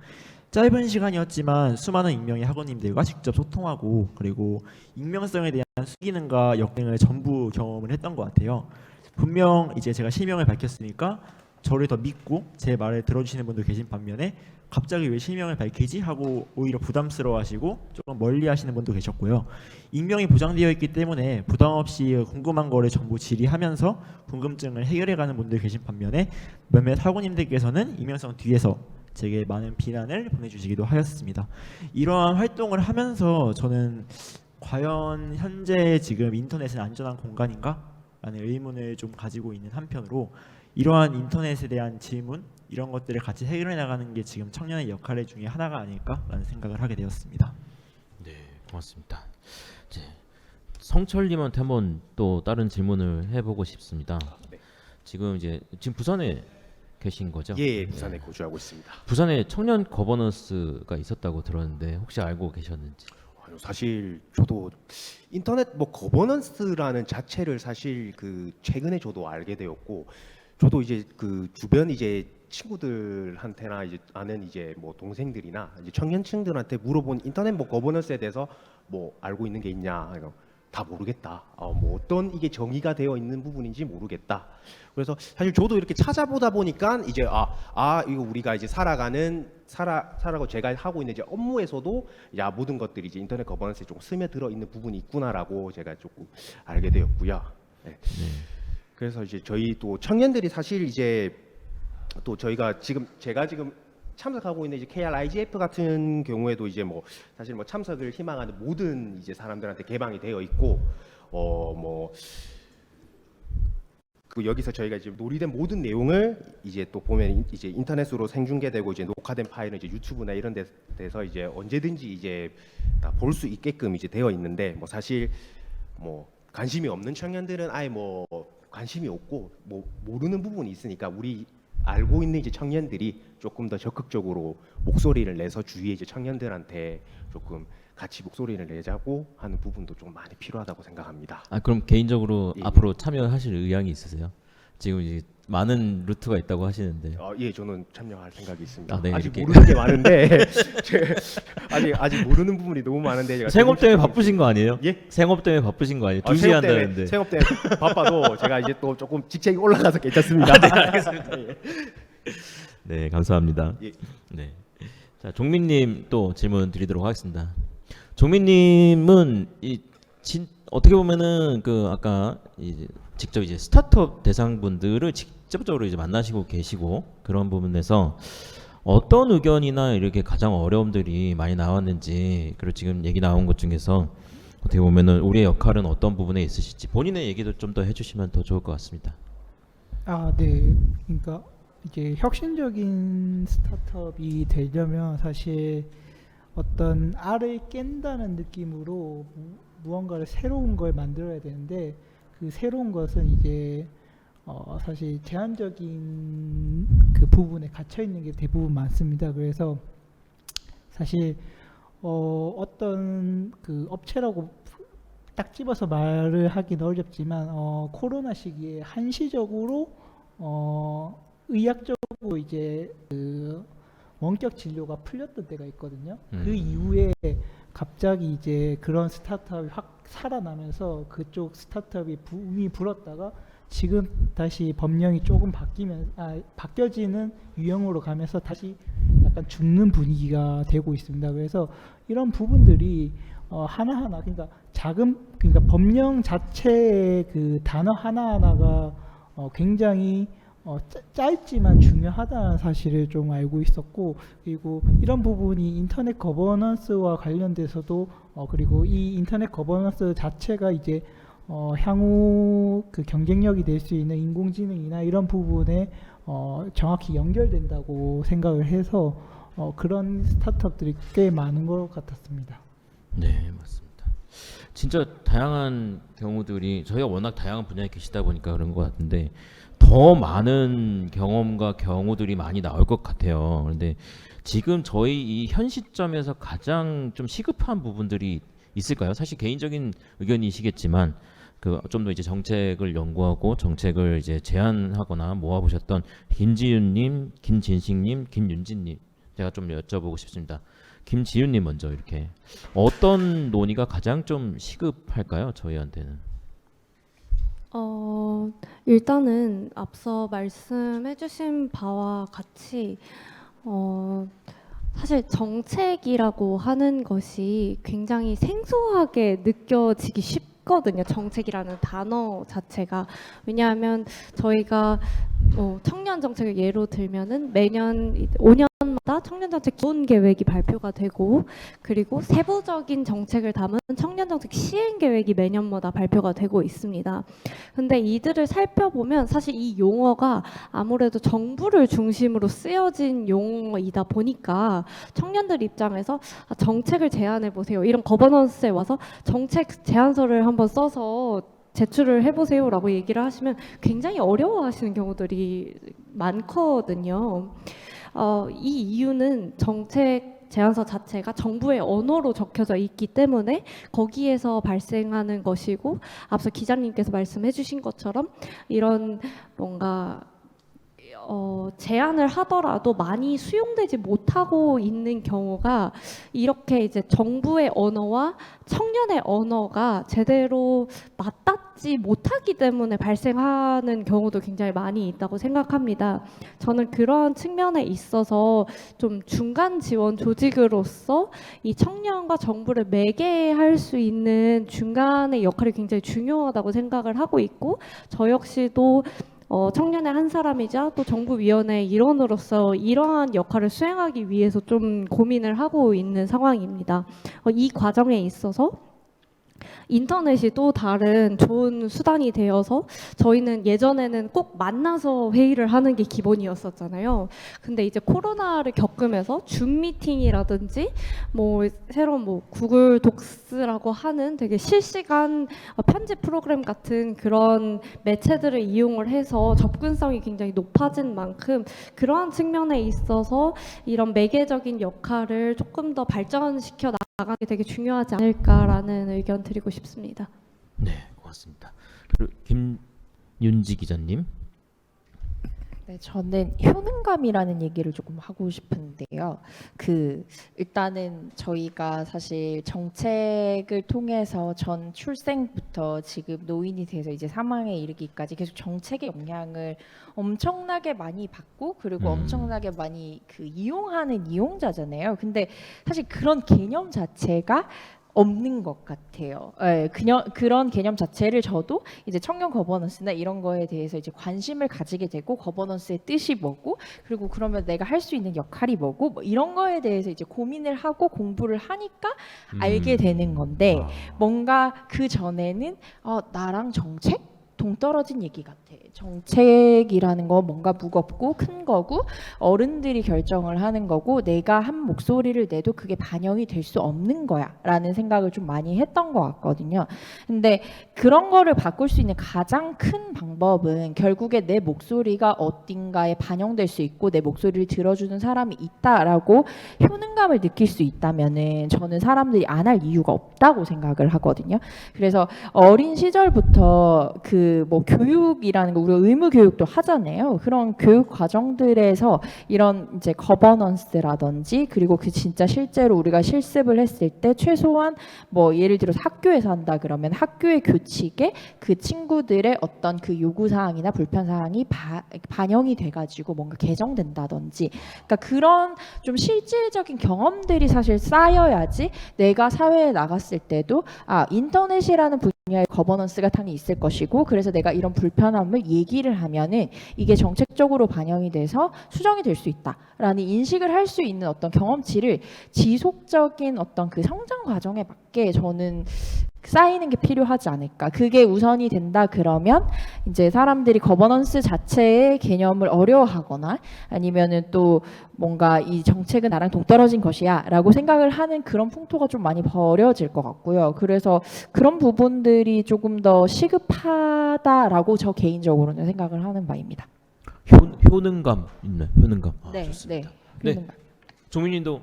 짧은 시간이었지만 수많은 익명의 학원님들과 직접 소통하고 그리고 익명성에 대한 순기능과 역행을 전부 경험을 했던 것 같아요. 분명 이제 제가 실명을 밝혔으니까 저를 더 믿고 제 말을 들어주시는 분도 계신 반면에 갑자기 왜 실명을 밝히지 하고 오히려 부담스러워하시고 조금 멀리하시는 분도 계셨고요. 익명이 보장되어 있기 때문에 부담 없이 궁금한 거를 전부 질의하면서 궁금증을 해결해가는 분들 계신 반면에 몇몇 학우님들께서는 익명성 뒤에서 제게 많은 비난을 보내주시기도 하였습니다. 이러한 활동을 하면서 저는 과연 현재 지금 인터넷은 안전한 공간인가? 라는 의문을 좀 가지고 있는 한편으로 이러한 인터넷에 대한 질문 이런 것들을 같이 해결해 나가는 게 지금 청년의 역할 중에 하나가 아닐까라는 생각을 하게 되었습니다. 네, 고맙습니다. 이제 성철님한테 한번 또 다른 질문을 해보고 싶습니다. 네. 지금 부산에 계신 거죠? 예, 부산에 거주하고 있습니다. 부산에 청년 거버넌스가 있었다고 들었는데 혹시 알고 계셨는지? 사실 저도 인터넷 뭐 거버넌스라는 자체를 사실 그 최근에 저도 알게 되었고, 저도 이제 그 주변 이제 친구들한테나 이제 아는 이제 뭐 동생들이나 이제 청년층들한테 물어본 인터넷 뭐 거버넌스에 대해서 뭐 알고 있는 게 있냐, 이거 다 모르겠다. 뭐 어떤 이게 정의가 되어 있는 부분인지 모르겠다. 그래서 사실 저도 이렇게 찾아보다 보니까 이제 이거 우리가 이제 살아가고 제가 하고 있는 이제 업무에서도 야 모든 것들이 이제 인터넷 거버넌스에 조금 스며들어 있는 부분이 있구나라고 제가 조금 알게 되었고요. 네. 그래서 이제 저희 또 청년들이 사실 이제 또 제가 지금 참석하고 있는 이제 KRIGF 같은 경우에도 이제 뭐 사실 뭐 참석을 희망하는 모든 이제 사람들한테 개방이 되어 있고 그 여기서 저희가 이제 놀이된 모든 내용을 이제 또 보면 이제 인터넷으로 생중계되고 이제 녹화된 파일은 이제 유튜브나 이런 데서 이제 언제든지 이제 다 볼 수 있게끔 이제 되어 있는데 뭐 사실 뭐 관심이 없는 청년들은 아예 뭐 관심이 없고 뭐 모르는 부분이 있으니까 우리 알고 있는 이제 청년들이 조금 더 적극적으로 목소리를 내서 주위의 이제 청년들한테 조금 같이 목소리를 내자고 하는 부분도 좀 많이 필요하다고 생각합니다. 그럼 개인적으로 예. 앞으로 참여하실 의향이 있으세요? 지금 이제 많은 루트가 있다고 하시는데. 예, 저는 참여할 생각이 있습니다. 네, 아직 이렇게. 모르는 게 많은데 아직 모르는 부분이 너무 많은데 제가 생업 때문에 바쁘신 거 아니에요? 예? 생업 때문에 바쁘신 거 아니에요? 2시 생업 때문에, 한다는데. 생업 때문에 바빠도 제가 이제 또 조금 직책이 올라가서 괜찮습니다. 네, 알겠습니다. 네, 감사합니다. 예. 네. 자, 종민님 또 질문 드리도록 하겠습니다. 종민님은 어떻게 보면은 그 아까 이제 직접 이제 스타트업 대상분들을 직접적으로 이제 만나시고 계시고 그런 부분에서 어떤 의견이나 이렇게 가장 어려움들이 많이 나왔는지, 그리고 지금 얘기 나온 것 중에서 어떻게 보면은 우리의 역할은 어떤 부분에 있으실지 본인의 얘기도 좀 더 해주시면 더 좋을 것 같습니다. 네. 그러니까 이제 혁신적인 스타트업이 되려면 사실 어떤 알을 깬다는 느낌으로 무언가를 새로운 걸 만들어야 되는데, 그 새로운 것은 이제 사실 제한적인 그 부분에 갇혀 있는 게 대부분 많습니다. 그래서 사실 어떤 그 업체라고 딱 집어서 말을 하기는 어렵지만 코로나 시기에 한시적으로 의학적으로 이제 그 원격 진료가 풀렸던 때가 있거든요. 그 이후에 갑자기 이제 그런 스타트업이 확 살아나면서 그쪽 스타트업이 붐이 불었다가 지금 다시 법령이 조금 바뀌어지는 유형으로 가면서 다시 약간 죽는 분위기가 되고 있습니다. 그래서 이런 부분들이 하나하나 그러니까 법령 자체의 그 단어 하나하나가 굉장히 짧지만 중요하다는 사실을 좀 알고 있었고, 그리고 이런 부분이 인터넷 거버넌스와 관련돼서도 그리고 이 인터넷 거버넌스 자체가 이제 향후 그 경쟁력이 될 수 있는 인공지능이나 이런 부분에 정확히 연결된다고 생각을 해서 그런 스타트업들이 꽤 많은 것 같았습니다. 네, 맞습니다. 진짜 다양한 경우들이 저희가 워낙 다양한 분야에 계시다 보니까 그런 것 같은데 더 많은 경험과 경우들이 많이 나올 것 같아요. 그런데 지금 저희 이 현 시점에서 가장 좀 시급한 부분들이 있을까요? 사실 개인적인 의견이시겠지만 그 좀 더 이제 정책을 연구하고 정책을 이제 제안하거나 모아보셨던 김지윤님, 김진식님, 김윤진님 제가 좀 여쭤보고 싶습니다. 김지윤님 먼저 이렇게 어떤 논의가 가장 좀 시급할까요? 저희한테는. 일단은 앞서 말씀해주신 바와 같이 사실 정책이라고 하는 것이 굉장히 생소하게 느껴지기 쉽거든요. 정책이라는 단어 자체가. 왜냐하면 저희가 청년 정책을 예로 들면은 매년 5년마다 청년 정책 기본 계획이 발표가 되고, 그리고 세부적인 정책을 담은 청년 정책 시행 계획이 매년마다 발표가 되고 있습니다. 근데 이들을 살펴보면 사실 이 용어가 아무래도 정부를 중심으로 쓰여진 용어이다 보니까 청년들 입장에서 정책을 제안해 보세요, 이런 거버넌스에 와서 정책 제안서를 한번 써서 제출을 해보세요라고 얘기를 하시면 굉장히 어려워하시는 경우들이 많거든요. 이 이유는 정책 제안서 자체가 정부의 언어로 적혀져 있기 때문에 거기에서 발생하는 것이고, 앞서 기자님께서 말씀해 주신 것처럼 이런 뭔가 제안을 하더라도 많이 수용되지 못하고 있는 경우가, 이렇게 이제 정부의 언어와 청년의 언어가 제대로 맞닿지 못하기 때문에 발생하는 경우도 굉장히 많이 있다고 생각합니다. 저는 그런 측면에 있어서 좀 중간 지원 조직으로서 이 청년과 정부를 매개할 수 있는 중간의 역할이 굉장히 중요하다고 생각을 하고 있고, 저 역시도 청년의 한 사람이자 또 정부위원회 일원으로서 이러한 역할을 수행하기 위해서 좀 고민을 하고 있는 상황입니다. 이 과정에 있어서 인터넷이 또 다른 좋은 수단이 되어서, 저희는 예전에는 꼭 만나서 회의를 하는 게 기본이었었잖아요. 근데 이제 코로나를 겪으면서 줌 미팅이라든지 새로운 구글 독스라고 하는 되게 실시간 편집 프로그램 같은 그런 매체들을 이용을 해서 접근성이 굉장히 높아진 만큼, 그러한 측면에 있어서 이런 매개적인 역할을 조금 더 발전시켜 나가는 게 되게 중요하지 않을까라는 의견 드리고 싶습니다. 네, 고맙습니다. 그리고 김윤지 기자님. 네, 저는 효능감이라는 얘기를 조금 하고 싶은데요. 일단은 저희가 사실 정책을 통해서 전 출생부터 지금 노인이 돼서 이제 사망에 이르기까지 계속 정책의 영향을 엄청나게 많이 받고, 그리고 엄청나게 많이 이용하는 이용자잖아요. 근데 사실 그런 개념 자체가 없는 것 같아요. 그런 개념 자체를 저도 이제 청년 거버넌스나 이런 거에 대해서 이제 관심을 가지게 되고, 거버넌스의 뜻이 뭐고, 그리고 그러면 내가 할 수 있는 역할이 뭐고, 이런 거에 대해서 이제 고민을 하고 공부를 하니까 알게 되는 건데, 뭔가 그 전에는 나랑 정책? 동떨어진 얘기 같아. 정책이라는 거 뭔가 무겁고 큰 거고 어른들이 결정을 하는 거고, 내가 한 목소리를 내도 그게 반영이 될 수 없는 거야 라는 생각을 좀 많이 했던 것 같거든요. 근데 그런 거를 바꿀 수 있는 가장 큰 방법은 결국에 내 목소리가 어딘가에 반영될 수 있고 내 목소리를 들어주는 사람이 있다라고 효능감을 느낄 수 있다면은 저는 사람들이 안 할 이유가 없다고 생각을 하거든요. 그래서 어린 시절부터 교육이라는 거, 우리가 의무 교육도 하잖아요. 그런 교육 과정들에서 이런 이제 거버넌스라든지, 그리고 진짜 실제로 우리가 실습을 했을 때 최소한 예를 들어서 학교에서 한다 그러면 학교의 교칙에 그 친구들의 어떤 그 요구 사항이나 불편 사항이 반영이 돼가지고 뭔가 개정된다든지, 그러니까 그런 좀 실질적인 경험들이 사실 쌓여야지 내가 사회에 나갔을 때도 인터넷이라는 분야의 거버넌스가 당연히 있을 것이고, 그래서 내가 이런 불편함을 얘기를 하면은 이게 정책적으로 반영이 돼서 수정이 될 수 있다라는 인식을 할 수 있는 어떤 경험치를 지속적인 어떤 그 성장 과정에 맞게 저는 쌓이는 게 필요하지 않을까. 그게 우선이 된다 그러면 이제 사람들이 거버넌스 자체의 개념을 어려워하거나 아니면은 또 뭔가 이 정책은 나랑 동떨어진 것이야 라고 생각을 하는 그런 풍토가 좀 많이 버려질 것 같고요. 그래서 그런 부분들이 조금 더 시급하다라고 저 개인적으로는 생각을 하는 바입니다. 효능감 있네. 효능감. 네, 좋습니다. 네. 네. 종민님도.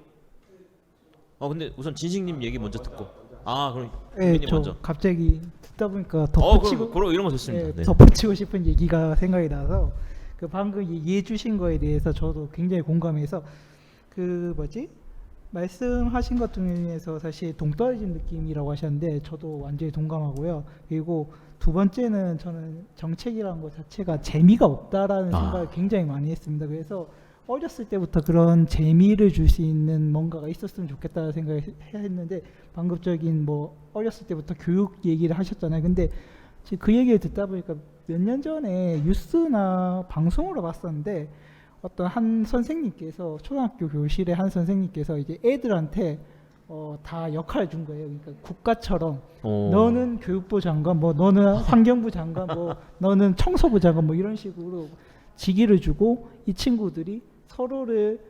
근데 우선 진식님 얘기 먼저 듣고. 그럼 종민님 저 먼저. 갑자기 듣다 보니까 덧붙이고 그럼 이런 거 좋습니다. 네. 덧붙이고 싶은 얘기가 생각이 나서, 방금 얘기해 주신 거에 대해서 저도 굉장히 공감해서, 말씀하신 것 중에서 사실 동떨어진 느낌이라고 하셨는데 저도 완전히 동감하고요. 그리고 두 번째는 저는 정책이라는 것 자체가 재미가 없다라는 생각을 굉장히 많이 했습니다. 그래서 어렸을 때부터 그런 재미를 줄 수 있는 뭔가가 있었으면 좋겠다는 생각을 했는데 방금적인 뭐 어렸을 때부터 교육 얘기를 하셨잖아요. 근데 지금 그 얘기를 듣다 보니까 몇 년 전에 뉴스나 방송으로 봤었는데 어떤 한 선생님께서 초등학교 교실의 한 선생님께서 이제 애들한테 다 역할을 준 거예요. 그러니까 국가처럼 너는 교육부 장관, 뭐 너는 환경부 장관, 뭐 너는 청소부 장관, 뭐 이런 식으로 직위를 주고 이 친구들이 서로를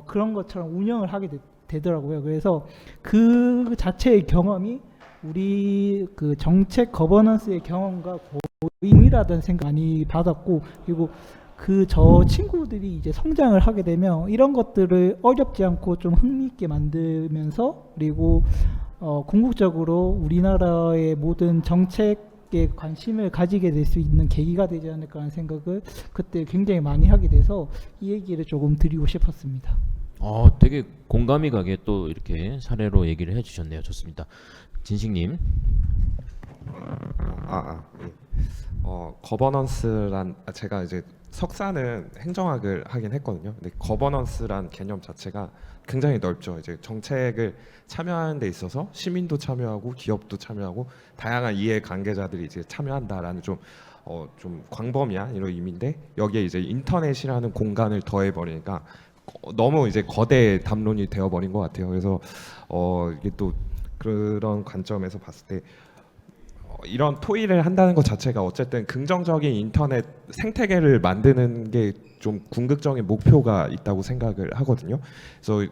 그런 것처럼 운영을 하게 되더라고요. 그래서 그 자체의 경험이 우리 그 정책 거버넌스의 경험과 거의 동일하다는 생각 많이 받았고, 그리고 그 저 친구들이 이제 성장을 하게 되면 이런 것들을 어렵지 않고 좀 흥미있게 만들면서, 그리고 궁극적으로 우리나라의 모든 정책에 관심을 가지게 될 수 있는 계기가 되지 않을까 하는 생각을 그때 굉장히 많이 하게 돼서 이 얘기를 조금 드리고 싶었습니다. 되게 공감이 가게 또 이렇게 사례로 얘기를 해주셨네요. 좋습니다. 진식님. 예. 거버넌스란 제가 이제 석사는 행정학을 하긴 했거든요. 근데 거버넌스란 개념 자체가 굉장히 넓죠. 이제 정책을 참여하는 데 있어서 시민도 참여하고 기업도 참여하고 다양한 이해 관계자들이 이제 참여한다라는 좀 광범위한 이런 의미인데, 여기에 이제 인터넷이라는 공간을 더해 버리니까 너무 이제 거대 담론이 되어 버린 것 같아요. 그래서 이게 또 그런 관점에서 봤을 때 이런 토의를 한다는 것 자체가 어쨌든 긍정적인 인터넷 생태계를 만드는 게 좀 궁극적인 목표가 있다고 생각을 하거든요. 그래서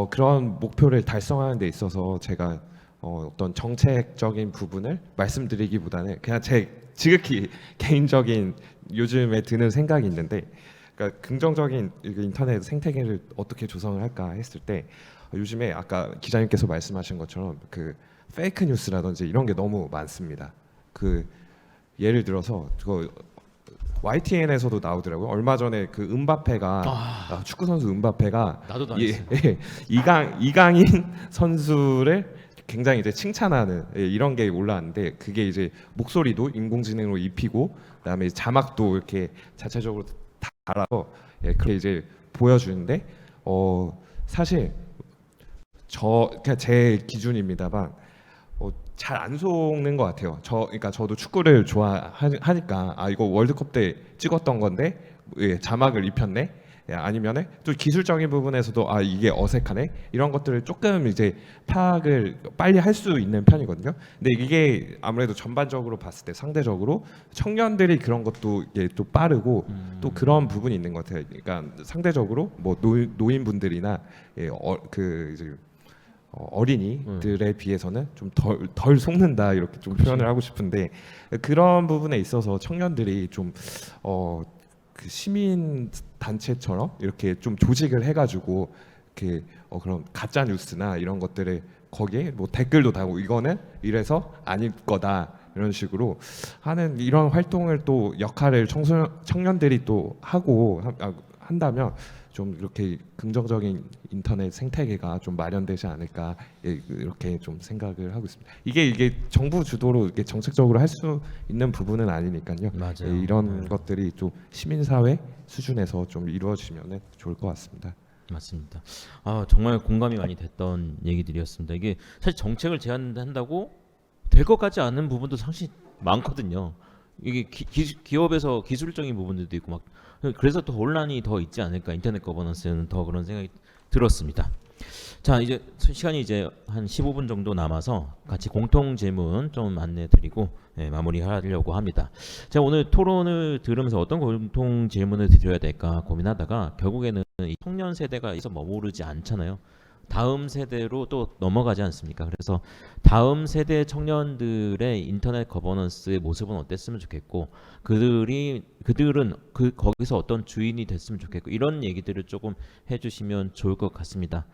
그런 목표를 달성하는 데 있어서 제가 어떤 정책적인 부분을 말씀드리기보다는 그냥 제 지극히 개인적인 요즘에 드는 생각이 있는데, 그러니까 긍정적인 인터넷 생태계를 어떻게 조성을 할까 했을 때, 요즘에 아까 기자님께서 말씀하신 것처럼 그 페이크 뉴스라든지 이런 게 너무 많습니다. 그 예를 들어서 YTN에서도 나오더라고요. 얼마 전에 그 은바페가 축구 선수 은바페가 나도 당했어. 이강인 선수를 굉장히 이제 칭찬하는 이런 게 올라왔는데, 그게 이제 목소리도 인공지능으로 입히고 그다음에 자막도 이렇게 자체적으로 달아서 그렇게 이제 보여주는데, 사실 그냥 제 기준입니다만 잘 안 속는 것 같아요. 그러니까 저도 축구를 좋아하니까 이거 월드컵 때 찍었던 건데 자막을 입혔네. 아니면은 또 기술적인 부분에서도 이게 어색하네. 이런 것들을 조금 이제 파악을 빨리 할 수 있는 편이거든요. 근데 이게 아무래도 전반적으로 봤을 때 상대적으로 청년들이 그런 것도 이게 또 빠르고 또 그런 부분이 있는 것 같아요. 그러니까 상대적으로 뭐 노인분들이나 그 이제 어린이들에 비해서는 좀 덜 속는다, 이렇게 좀 표현을 하고 싶은데, 그런 부분에 있어서 청년들이 좀 그 시민 단체처럼 이렇게 좀 조직을 해가지고 이렇게 그런 가짜 뉴스나 이런 것들을 거기에 뭐 댓글도 달고 이거는 이래서 아닐 거다 이런 식으로 하는 이런 활동을 또 역할을 청년들이 또 하고 한다면 좀 이렇게 긍정적인 인터넷 생태계가 좀 마련되지 않을까, 이렇게 좀 생각을 하고 있습니다. 이게 정부 주도로 이렇게 정책적으로 할 수 있는 부분은 아니니까요. 맞아요. 이런 것들이 좀 시민사회 수준에서 좀 이루어지면 좋을 것 같습니다. 맞습니다. 정말 공감이 많이 됐던 얘기들이었습니다. 이게 사실 정책을 제안한다고 될 것 같지 않은 부분도 사실 많거든요. 이게 기업에서 기술적인 부분들도 있고 막, 그래서 또 혼란이 더 있지 않을까, 인터넷 거버넌스는 더 그런 생각이 들었습니다. 자, 이제 시간이 이제 한 15분 정도 남아서 같이 공통 질문 좀 안내드리고 마무리하려고 합니다. 제가 오늘 토론을 들으면서 어떤 공통 질문을 드려야 될까 고민하다가 결국에는 이 청년 세대가 있어 머무르지 않잖아요. 다음 세대로 또 넘어가지 않습니까? 그래서 다음 세대 청년들의 인터넷 거버넌스의 모습은 어땠으면 좋겠고, 그들은 거기서 어떤 주인이 됐으면 좋겠고, 이런 얘기들을 조금 해주시면 좋을 것 같습니다.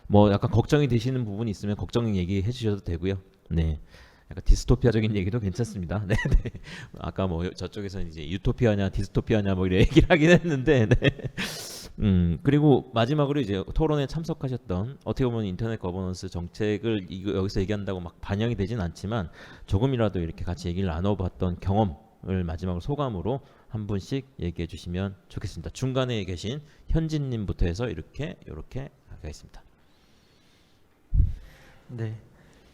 뭐 약간 걱정이 되시는 부분이 있으면 걱정 얘기해 주셔도 되고요. 네. 약간 디스토피아적인 얘기도 괜찮습니다. 네, 네. 아까 뭐 저쪽에서는 이제 유토피아냐 디스토피아냐 뭐 이런 얘기를 하긴 했는데, 네. 그리고 마지막으로 이제 토론에 참석하셨던 어떻게 보면 인터넷 거버넌스 정책을 여기서 얘기한다고 막 반영이 되진 않지만 조금이라도 이렇게 같이 얘기를 나눠봤던 경험을 마지막으로 소감으로 한 분씩 얘기해 주시면 좋겠습니다. 중간에 계신 현진님부터 해서 이렇게 하겠습니다. 네.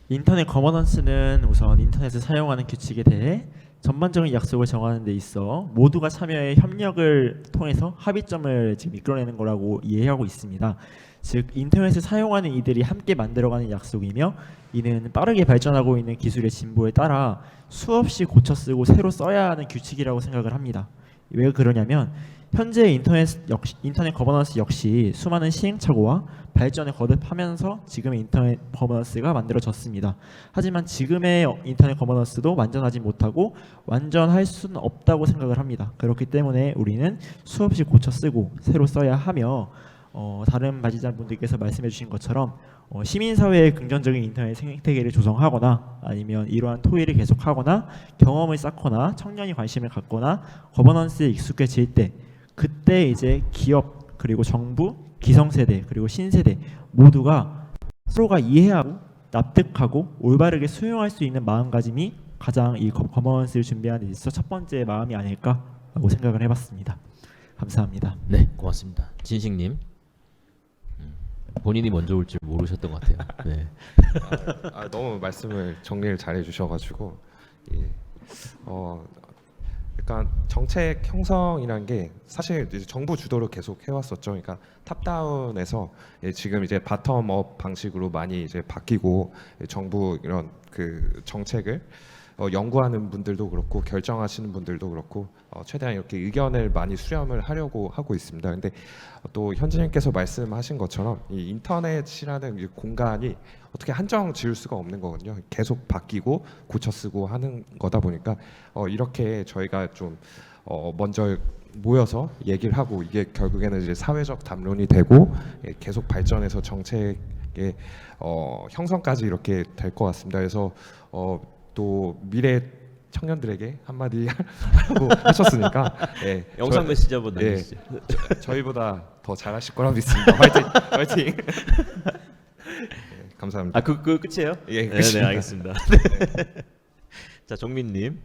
인터넷 거버넌스는 우선 인터넷을 사용하는 규칙에 대해 전반적인 약속을 정하는 데 있어 모두가 참여해 협력을 통해서 합의점을 지금 이끌어내는 거라고 이해하고 있습니다. 즉 인터넷을 사용하는 이들이 함께 만들어가는 약속이며 이는 빠르게 발전하고 있는 기술의 진보에 따라 수없이 고쳐 쓰고 새로 써야 하는 규칙이라고 생각을 합니다. 왜 그러냐면 현재 인터넷 거버넌스 역시 수많은 시행착오와 발전을 거듭하면서 지금의 인터넷 거버넌스가 만들어졌습니다. 하지만 지금의 인터넷 거버넌스도 완전하지 못하고 완전할 수는 없다고 생각을 합니다. 그렇기 때문에 우리는 수없이 고쳐 쓰고 새로 써야 하며 다른 발제자분들께서 말씀해 주신 것처럼 시민사회의 긍정적인 인터넷 생태계를 조성하거나 아니면 이러한 토의를 계속하거나 경험을 쌓거나 청년이 관심을 갖거나 거버넌스에 익숙해질 때 그때 이제 기업 그리고 정부, 기성세대 그리고 신세대 모두가 서로가 이해하고 납득하고 올바르게 수용할 수 있는 마음가짐이 가장 이 거버넌스를 준비하는 데 있어서 첫 번째 마음이 아닐까라고 생각을 해봤습니다. 감사합니다. 네, 고맙습니다. 진식님. 본인이 먼저 올 줄 모르셨던 것 같아요. 네. 너무 말씀을 정리를 잘 해주셔가지고 그러니까 정책 형성이란 게 사실 이제 정부 주도로 계속 해왔었죠. 그러니까 탑다운에서 지금 이제 바텀업 방식으로 많이 이제 바뀌고 정부 이런 그 정책을 연구하는 분들도 그렇고 결정하시는 분들도 그렇고 최대한 이렇게 의견을 많이 수렴을 하려고 하고 있습니다. 근데 또 현진님께서 말씀하신 것처럼 이 인터넷이라는 이 공간이 어떻게 한정 지을 수가 없는 거거든요. 계속 바뀌고 고쳐 쓰고 하는 거다 보니까 이렇게 저희가 좀 먼저 모여서 얘기를 하고 이게 결국에는 이제 사회적 담론이 되고 계속 발전해서 정책의 형성까지 이렇게 될 것 같습니다. 그래서 또 미래 청년들에게 한마디 하고 하셨으니까 영상 메시지 한번 남기시죠. 저희보다 더 잘하실 거라 믿습니다. 화이팅! 화이팅! 감사합니다. 그 끝이에요? 예, 네, 끝입니다. 알겠습니다. 자, 종민님.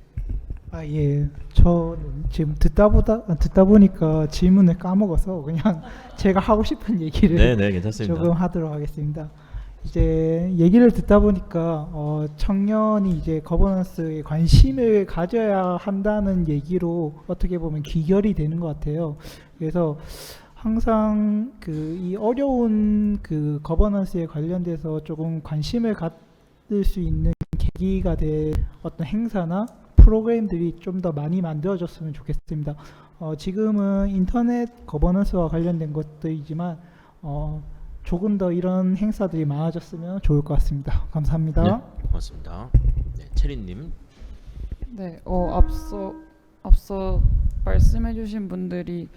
예. 저는 지금 듣다 보니까 질문을 까먹어서 그냥 제가 하고 싶은 얘기를 네, 괜찮습니다. 조금 하도록 하겠습니다. 이제 얘기를 듣다 보니까 청년이 이제 거버넌스에 관심을 가져야 한다는 얘기로 어떻게 보면 귀결이 되는 것 같아요. 그래서 항상 이 어려운 그 거버넌스에 관련돼서 조금 관심을 갖을 수 있는 계기가 될 어떤 행사나 프로그램들이 좀 더 많이 만들어졌으면 좋겠습니다. 지금은 인터넷 거버넌스와 관련된 것들이지만 조금 더 이런 행사들이 많아졌으면 좋을 것 같습니다. 감사합니다. 네, 고맙습니다. 네, 체리님. 네, 앞서 말씀해주신 분들이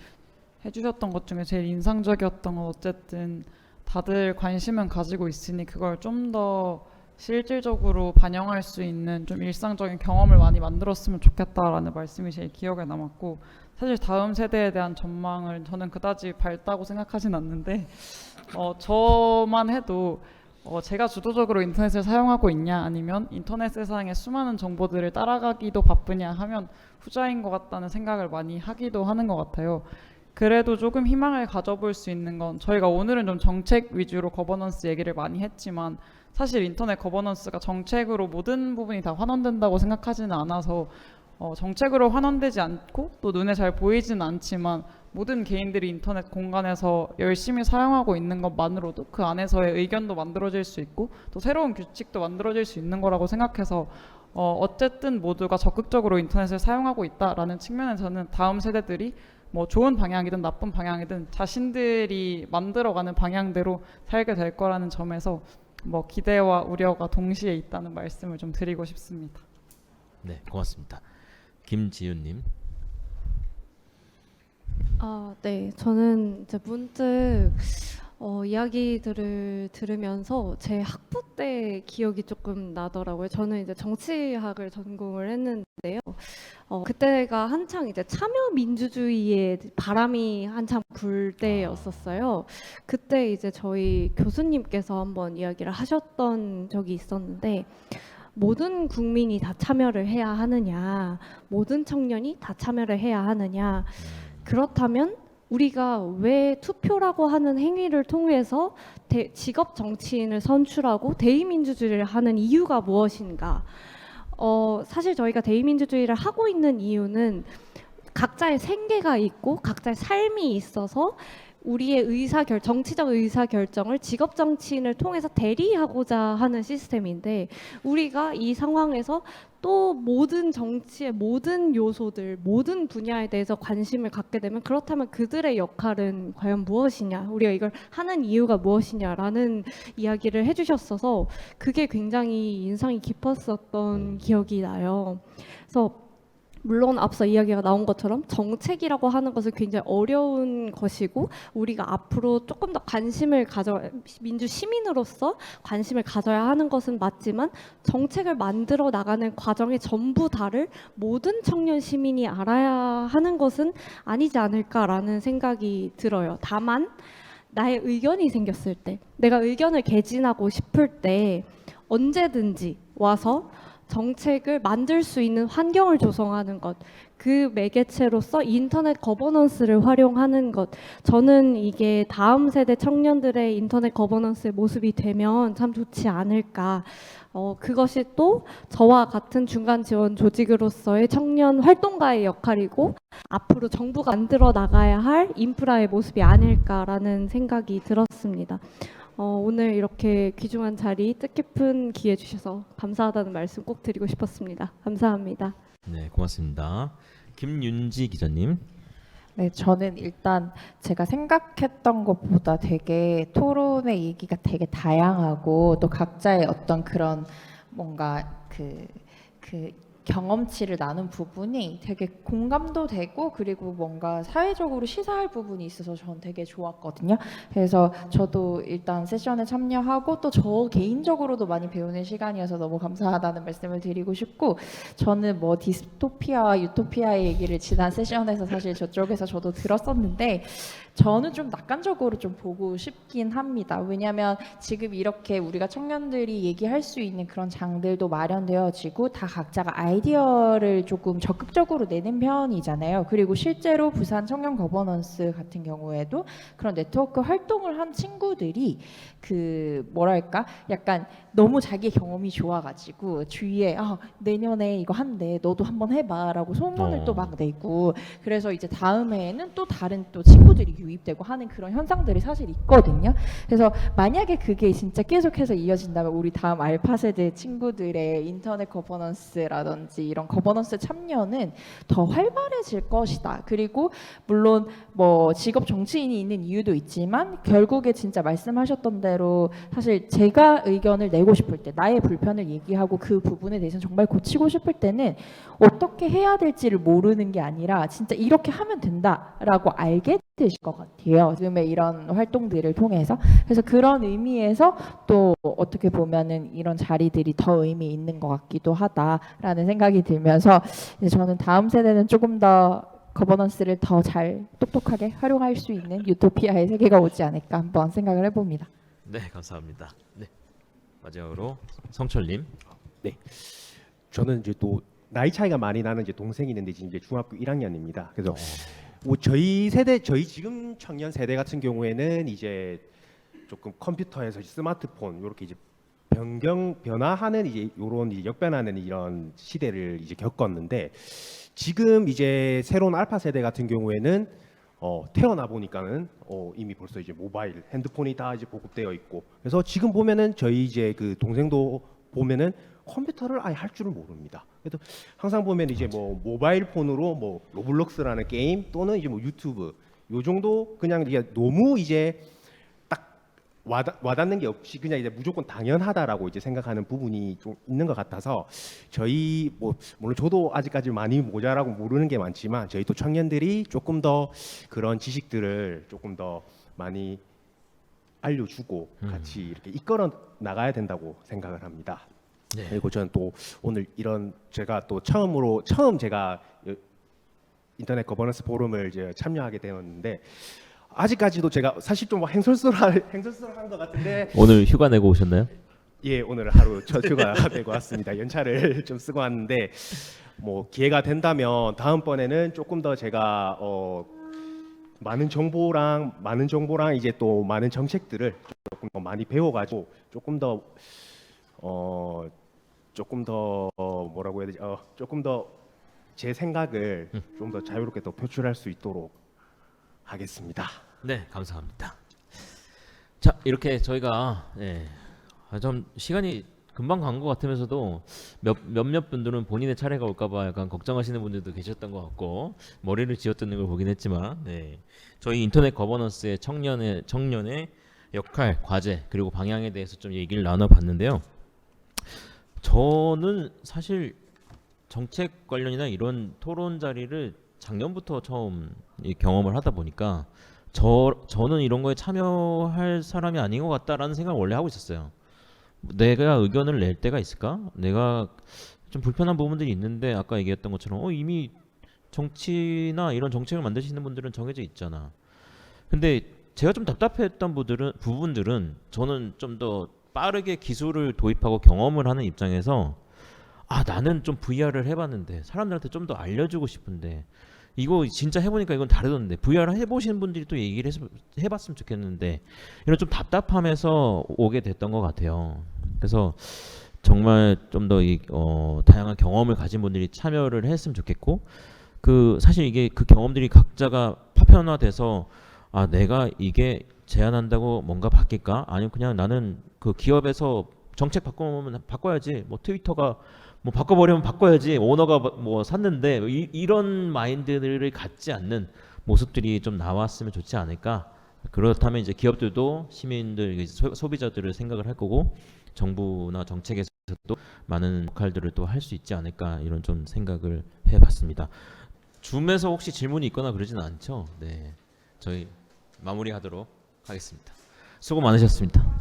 해주셨던 것 중에 제일 인상적이었던 건 어쨌든 다들 관심은 가지고 있으니 그걸 좀 더 실질적으로 반영할 수 있는 좀 일상적인 경험을 많이 만들었으면 좋겠다라는 말씀이 제일 기억에 남았고, 사실 다음 세대에 대한 전망을 저는 그다지 밝다고 생각하진 않는데 저만 해도 제가 주도적으로 인터넷을 사용하고 있냐 아니면 인터넷 세상의 수많은 정보들을 따라가기도 바쁘냐 하면 후자인 것 같다는 생각을 많이 하기도 하는 것 같아요. 그래도 조금 희망을 가져볼 수 있는 건, 저희가 오늘은 좀 정책 위주로 거버넌스 얘기를 많이 했지만 사실 인터넷 거버넌스가 정책으로 모든 부분이 다 환원된다고 생각하지는 않아서 정책으로 환원되지 않고 또 눈에 잘 보이지는 않지만 모든 개인들이 인터넷 공간에서 열심히 사용하고 있는 것만으로도 그 안에서의 의견도 만들어질 수 있고 또 새로운 규칙도 만들어질 수 있는 거라고 생각해서 어쨌든 모두가 적극적으로 인터넷을 사용하고 있다라는 측면에서는 다음 세대들이 뭐 좋은 방향이든 나쁜 방향이든 자신들이 만들어가는 방향대로 살게 될 거라는 점에서 뭐 기대와 우려가 동시에 있다는 말씀을 좀 드리고 싶습니다. 네, 고맙습니다. 김지윤님. 네, 저는 이제 문득 이야기들을 들으면서 제 학부 그때 기억이 조금 나더라고요. 저는 이제 정치학을 전공을 했는데요. 그때가 한창 이제 참여 민주주의의 바람이 한창 불 때였었어요. 그때 이제 저희 교수님께서 한번 이야기를 하셨던 적이 있었는데, 모든 국민이 다 참여를 해야 하느냐, 모든 청년이 다 참여를 해야 하느냐, 그렇다면 우리가 왜 투표라고 하는 행위를 통해서 직업 정치인을 선출하고 대의민주주의를 하는 이유가 무엇인가? 사실 저희가 대의민주주의를 하고 있는 이유는 각자의 생계가 있고 각자의 삶이 있어서 우리의 정치적 의사결정을 직업 정치인을 통해서 대리하고자 하는 시스템인데, 우리가 이 상황에서 또 모든 정치의 모든 요소들, 모든 분야에 대해서 관심을 갖게 되면, 그렇다면 그들의 역할은 과연 무엇이냐, 우리가 이걸 하는 이유가 무엇이냐라는 이야기를 해주셨어서 그게 굉장히 인상이 깊었었던 기억이 나요. 그래서 물론 앞서 이야기가 나온 것처럼 정책이라고 하는 것은 굉장히 어려운 것이고, 우리가 앞으로 조금 더 민주 시민으로서 관심을 가져야 하는 것은 맞지만, 정책을 만들어 나가는 과정의 전부 다를 모든 청년 시민이 알아야 하는 것은 아니지 않을까라는 생각이 들어요. 다만 나의 의견이 생겼을 때, 내가 의견을 개진하고 싶을 때 언제든지 와서 정책을 만들 수 있는 환경을 조성하는 것, 그 매개체로서 인터넷 거버넌스를 활용하는 것, 저는 이게 다음 세대 청년들의 인터넷 거버넌스의 모습이 되면 참 좋지 않을까. 그것이 또 저와 같은 중간 지원 조직으로서의 청년 활동가의 역할이고, 앞으로 정부가 만들어 나가야 할 인프라의 모습이 아닐까라는 생각이 들었습니다. 오늘 이렇게 귀중한 자리, 뜻깊은 기회 주셔서 감사하다는 말씀 꼭 드리고 싶었습니다. 감사합니다. 네, 고맙습니다. 김윤지 기자님. 네, 저는 일단 제가 생각했던 것보다 되게 토론의 얘기가 되게 다양하고, 또 각자의 어떤 그런 뭔가 그 경험치를 나눈 부분이 되게 공감도 되고, 그리고 뭔가 사회적으로 시사할 부분이 있어서 전 되게 좋았거든요. 그래서 저도 일단 세션에 참여하고, 또 저 개인적으로도 많이 배우는 시간이어서 너무 감사하다는 말씀을 드리고 싶고, 저는 뭐 디스토피아와 유토피아의 얘기를 지난 세션에서 사실 저쪽에서 저도 들었었는데, 저는 좀 낙관적으로 좀 보고 싶긴 합니다. 왜냐하면 지금 이렇게 우리가 청년들이 얘기할 수 있는 그런 장들도 마련되어지고, 다 각자가 아이디어를 조금 적극적으로 내는 편이잖아요. 그리고 실제로 부산 청년 거버넌스 같은 경우에도 그런 네트워크 활동을 한 친구들이 뭐랄까 약간 너무 자기 경험이 좋아가지고 주위에 내년에 이거 한대, 너도 한번 해봐라고 소문을 또 막 내고, 그래서 이제 다음해에는 또 다른 또 친구들이 유입되고 하는 그런 현상들이 사실 있거든요. 그래서 만약에 그게 진짜 계속해서 이어진다면 우리 다음 알파 세대 친구들의 인터넷 거버넌스라든지 이런 거버넌스 참여는 더 활발해질 것이다. 그리고 물론 뭐 직업 정치인이 있는 이유도 있지만, 결국에 진짜 말씀하셨던 대로 사실 제가 의견을 내고 싶을 때, 나의 불편을 얘기하고 그 부분에 대해서 정말 고치고 싶을 때는 어떻게 해야 될지를 모르는 게 아니라 진짜 이렇게 하면 된다라고 알게 되실 것 같아요. 지금의 이런 활동들을 통해서. 그래서 그런 의미에서 또 어떻게 보면은 이런 자리들이 더 의미 있는 것 같기도 하다라는 생각이 들면서, 이제 저는 다음 세대는 조금 더 거버넌스를 더 잘 똑똑하게 활용할 수 있는 유토피아의 세계가 오지 않을까 한번 생각을 해봅니다. 네, 감사합니다. 네, 마지막으로 성철님. 네, 저는 이제 또 나이 차이가 많이 나는 이제 동생이 있는데 지금 이제 중학교 1학년입니다. 그래서 뭐 저희 지금 청년 세대 같은 경우에는 이제 조금 컴퓨터에서 스마트폰 이렇게 이제 변화하는 이제 요런 이제 역변하는 이런 시대를 이제 겪었는데, 지금 이제 새로운 알파 세대 같은 경우에는 태어나 보니까는 이미 벌써 이제 모바일, 핸드폰이 다 이제 보급되어 있고, 그래서 지금 보면은 저희 이제 그 동생도 보면은 컴퓨터를 아예 할 줄을 모릅니다. 그래서 항상 보면 이제 뭐 모바일 폰으로 뭐 로블록스라는 게임 또는 이제 뭐 유튜브 요 정도, 그냥 이게 너무 이제 딱 와닿는 게 없이 그냥 이제 무조건 당연하다라고 이제 생각하는 부분이 좀 있는 것 같아서, 저희 뭐 물론 저도 아직까지 많이 모자라고 모르는 게 많지만, 저희 또 청년들이 조금 더 그런 지식들을 조금 더 많이 알려주고 같이 이렇게 이끌어 나가야 된다고 생각을 합니다. 네. 그리고 저는 또 오늘 이런 제가 또 처음 제가 인터넷 거버넌스 포럼을 이제 참여하게 되었는데 아직까지도 제가 사실 좀 행설설한 것 같은데 오늘 휴가 내고 오셨나요? 예, 오늘 하루 첫 휴가 되고 왔습니다. 연차를 좀 쓰고 왔는데 뭐 기회가 된다면 다음번에는 조금 더 제가 많은 정보랑 이제 또 많은 정책들을 조금 더 많이 배워가지고 조금 더 뭐라고 해야 되지? 조금 더 제 생각을 좀 더 자유롭게 더 표출할 수 있도록 하겠습니다. 네, 감사합니다. 자, 이렇게 저희가 좀 시간이 금방 간 것 같으면서도 몇몇 분들은 본인의 차례가 올까봐 약간 걱정하시는 분들도 계셨던 것 같고 머리를 쥐어뜯는 걸 보긴 했지만 저희 인터넷 거버넌스의 청년의 역할, 과제 그리고 방향에 대해서 좀 얘기를 나눠봤는데요. 저는 사실 정책 관련이나 이런 토론 자리를 작년부터 처음 경험을 하다 보니까 저는 이런 거에 참여할 사람이 아닌 것 같다라는 생각을 원래 하고 있었어요. 내가 의견을 낼 때가 있을까? 내가 좀 불편한 부분들이 있는데 아까 얘기했던 것처럼 이미 정치나 이런 정책을 만드시는 분들은 정해져 있잖아. 근데 제가 좀 답답했던 부분들은 저는 좀 더 빠르게 기술을 도입하고 경험을 하는 입장에서 나는 좀 VR을 해봤는데 사람들한테 좀 더 알려주고 싶은데 이거 진짜 해보니까 이건 다르던데 VR 해보시는 분들이 또 얘기를 해봤으면 좋겠는데 이런 좀 답답함에서 오게 됐던 것 같아요. 그래서 정말 좀 더 다양한 경험을 가진 분들이 참여를 했으면 좋겠고 사실 이게 그 경험들이 각자가 파편화돼서 내가 이게 제안한다고 뭔가 바뀔까? 아니면 그냥 나는 그 기업에서 정책 바꾸면 바꿔야지. 뭐 트위터가 뭐 바꿔버리면 바꿔야지. 오너가 뭐 샀는데 이런 마인드를 갖지 않는 모습들이 좀 나왔으면 좋지 않을까. 그렇다면 이제 기업들도 시민들, 소비자들을 생각을 할 거고 정부나 정책에서도 많은 역할들을 또 할 수 있지 않을까 이런 좀 생각을 해봤습니다. 줌에서 혹시 질문이 있거나 그러지는 않죠? 네, 저희 마무리하도록 하겠습니다. 수고 많으셨습니다.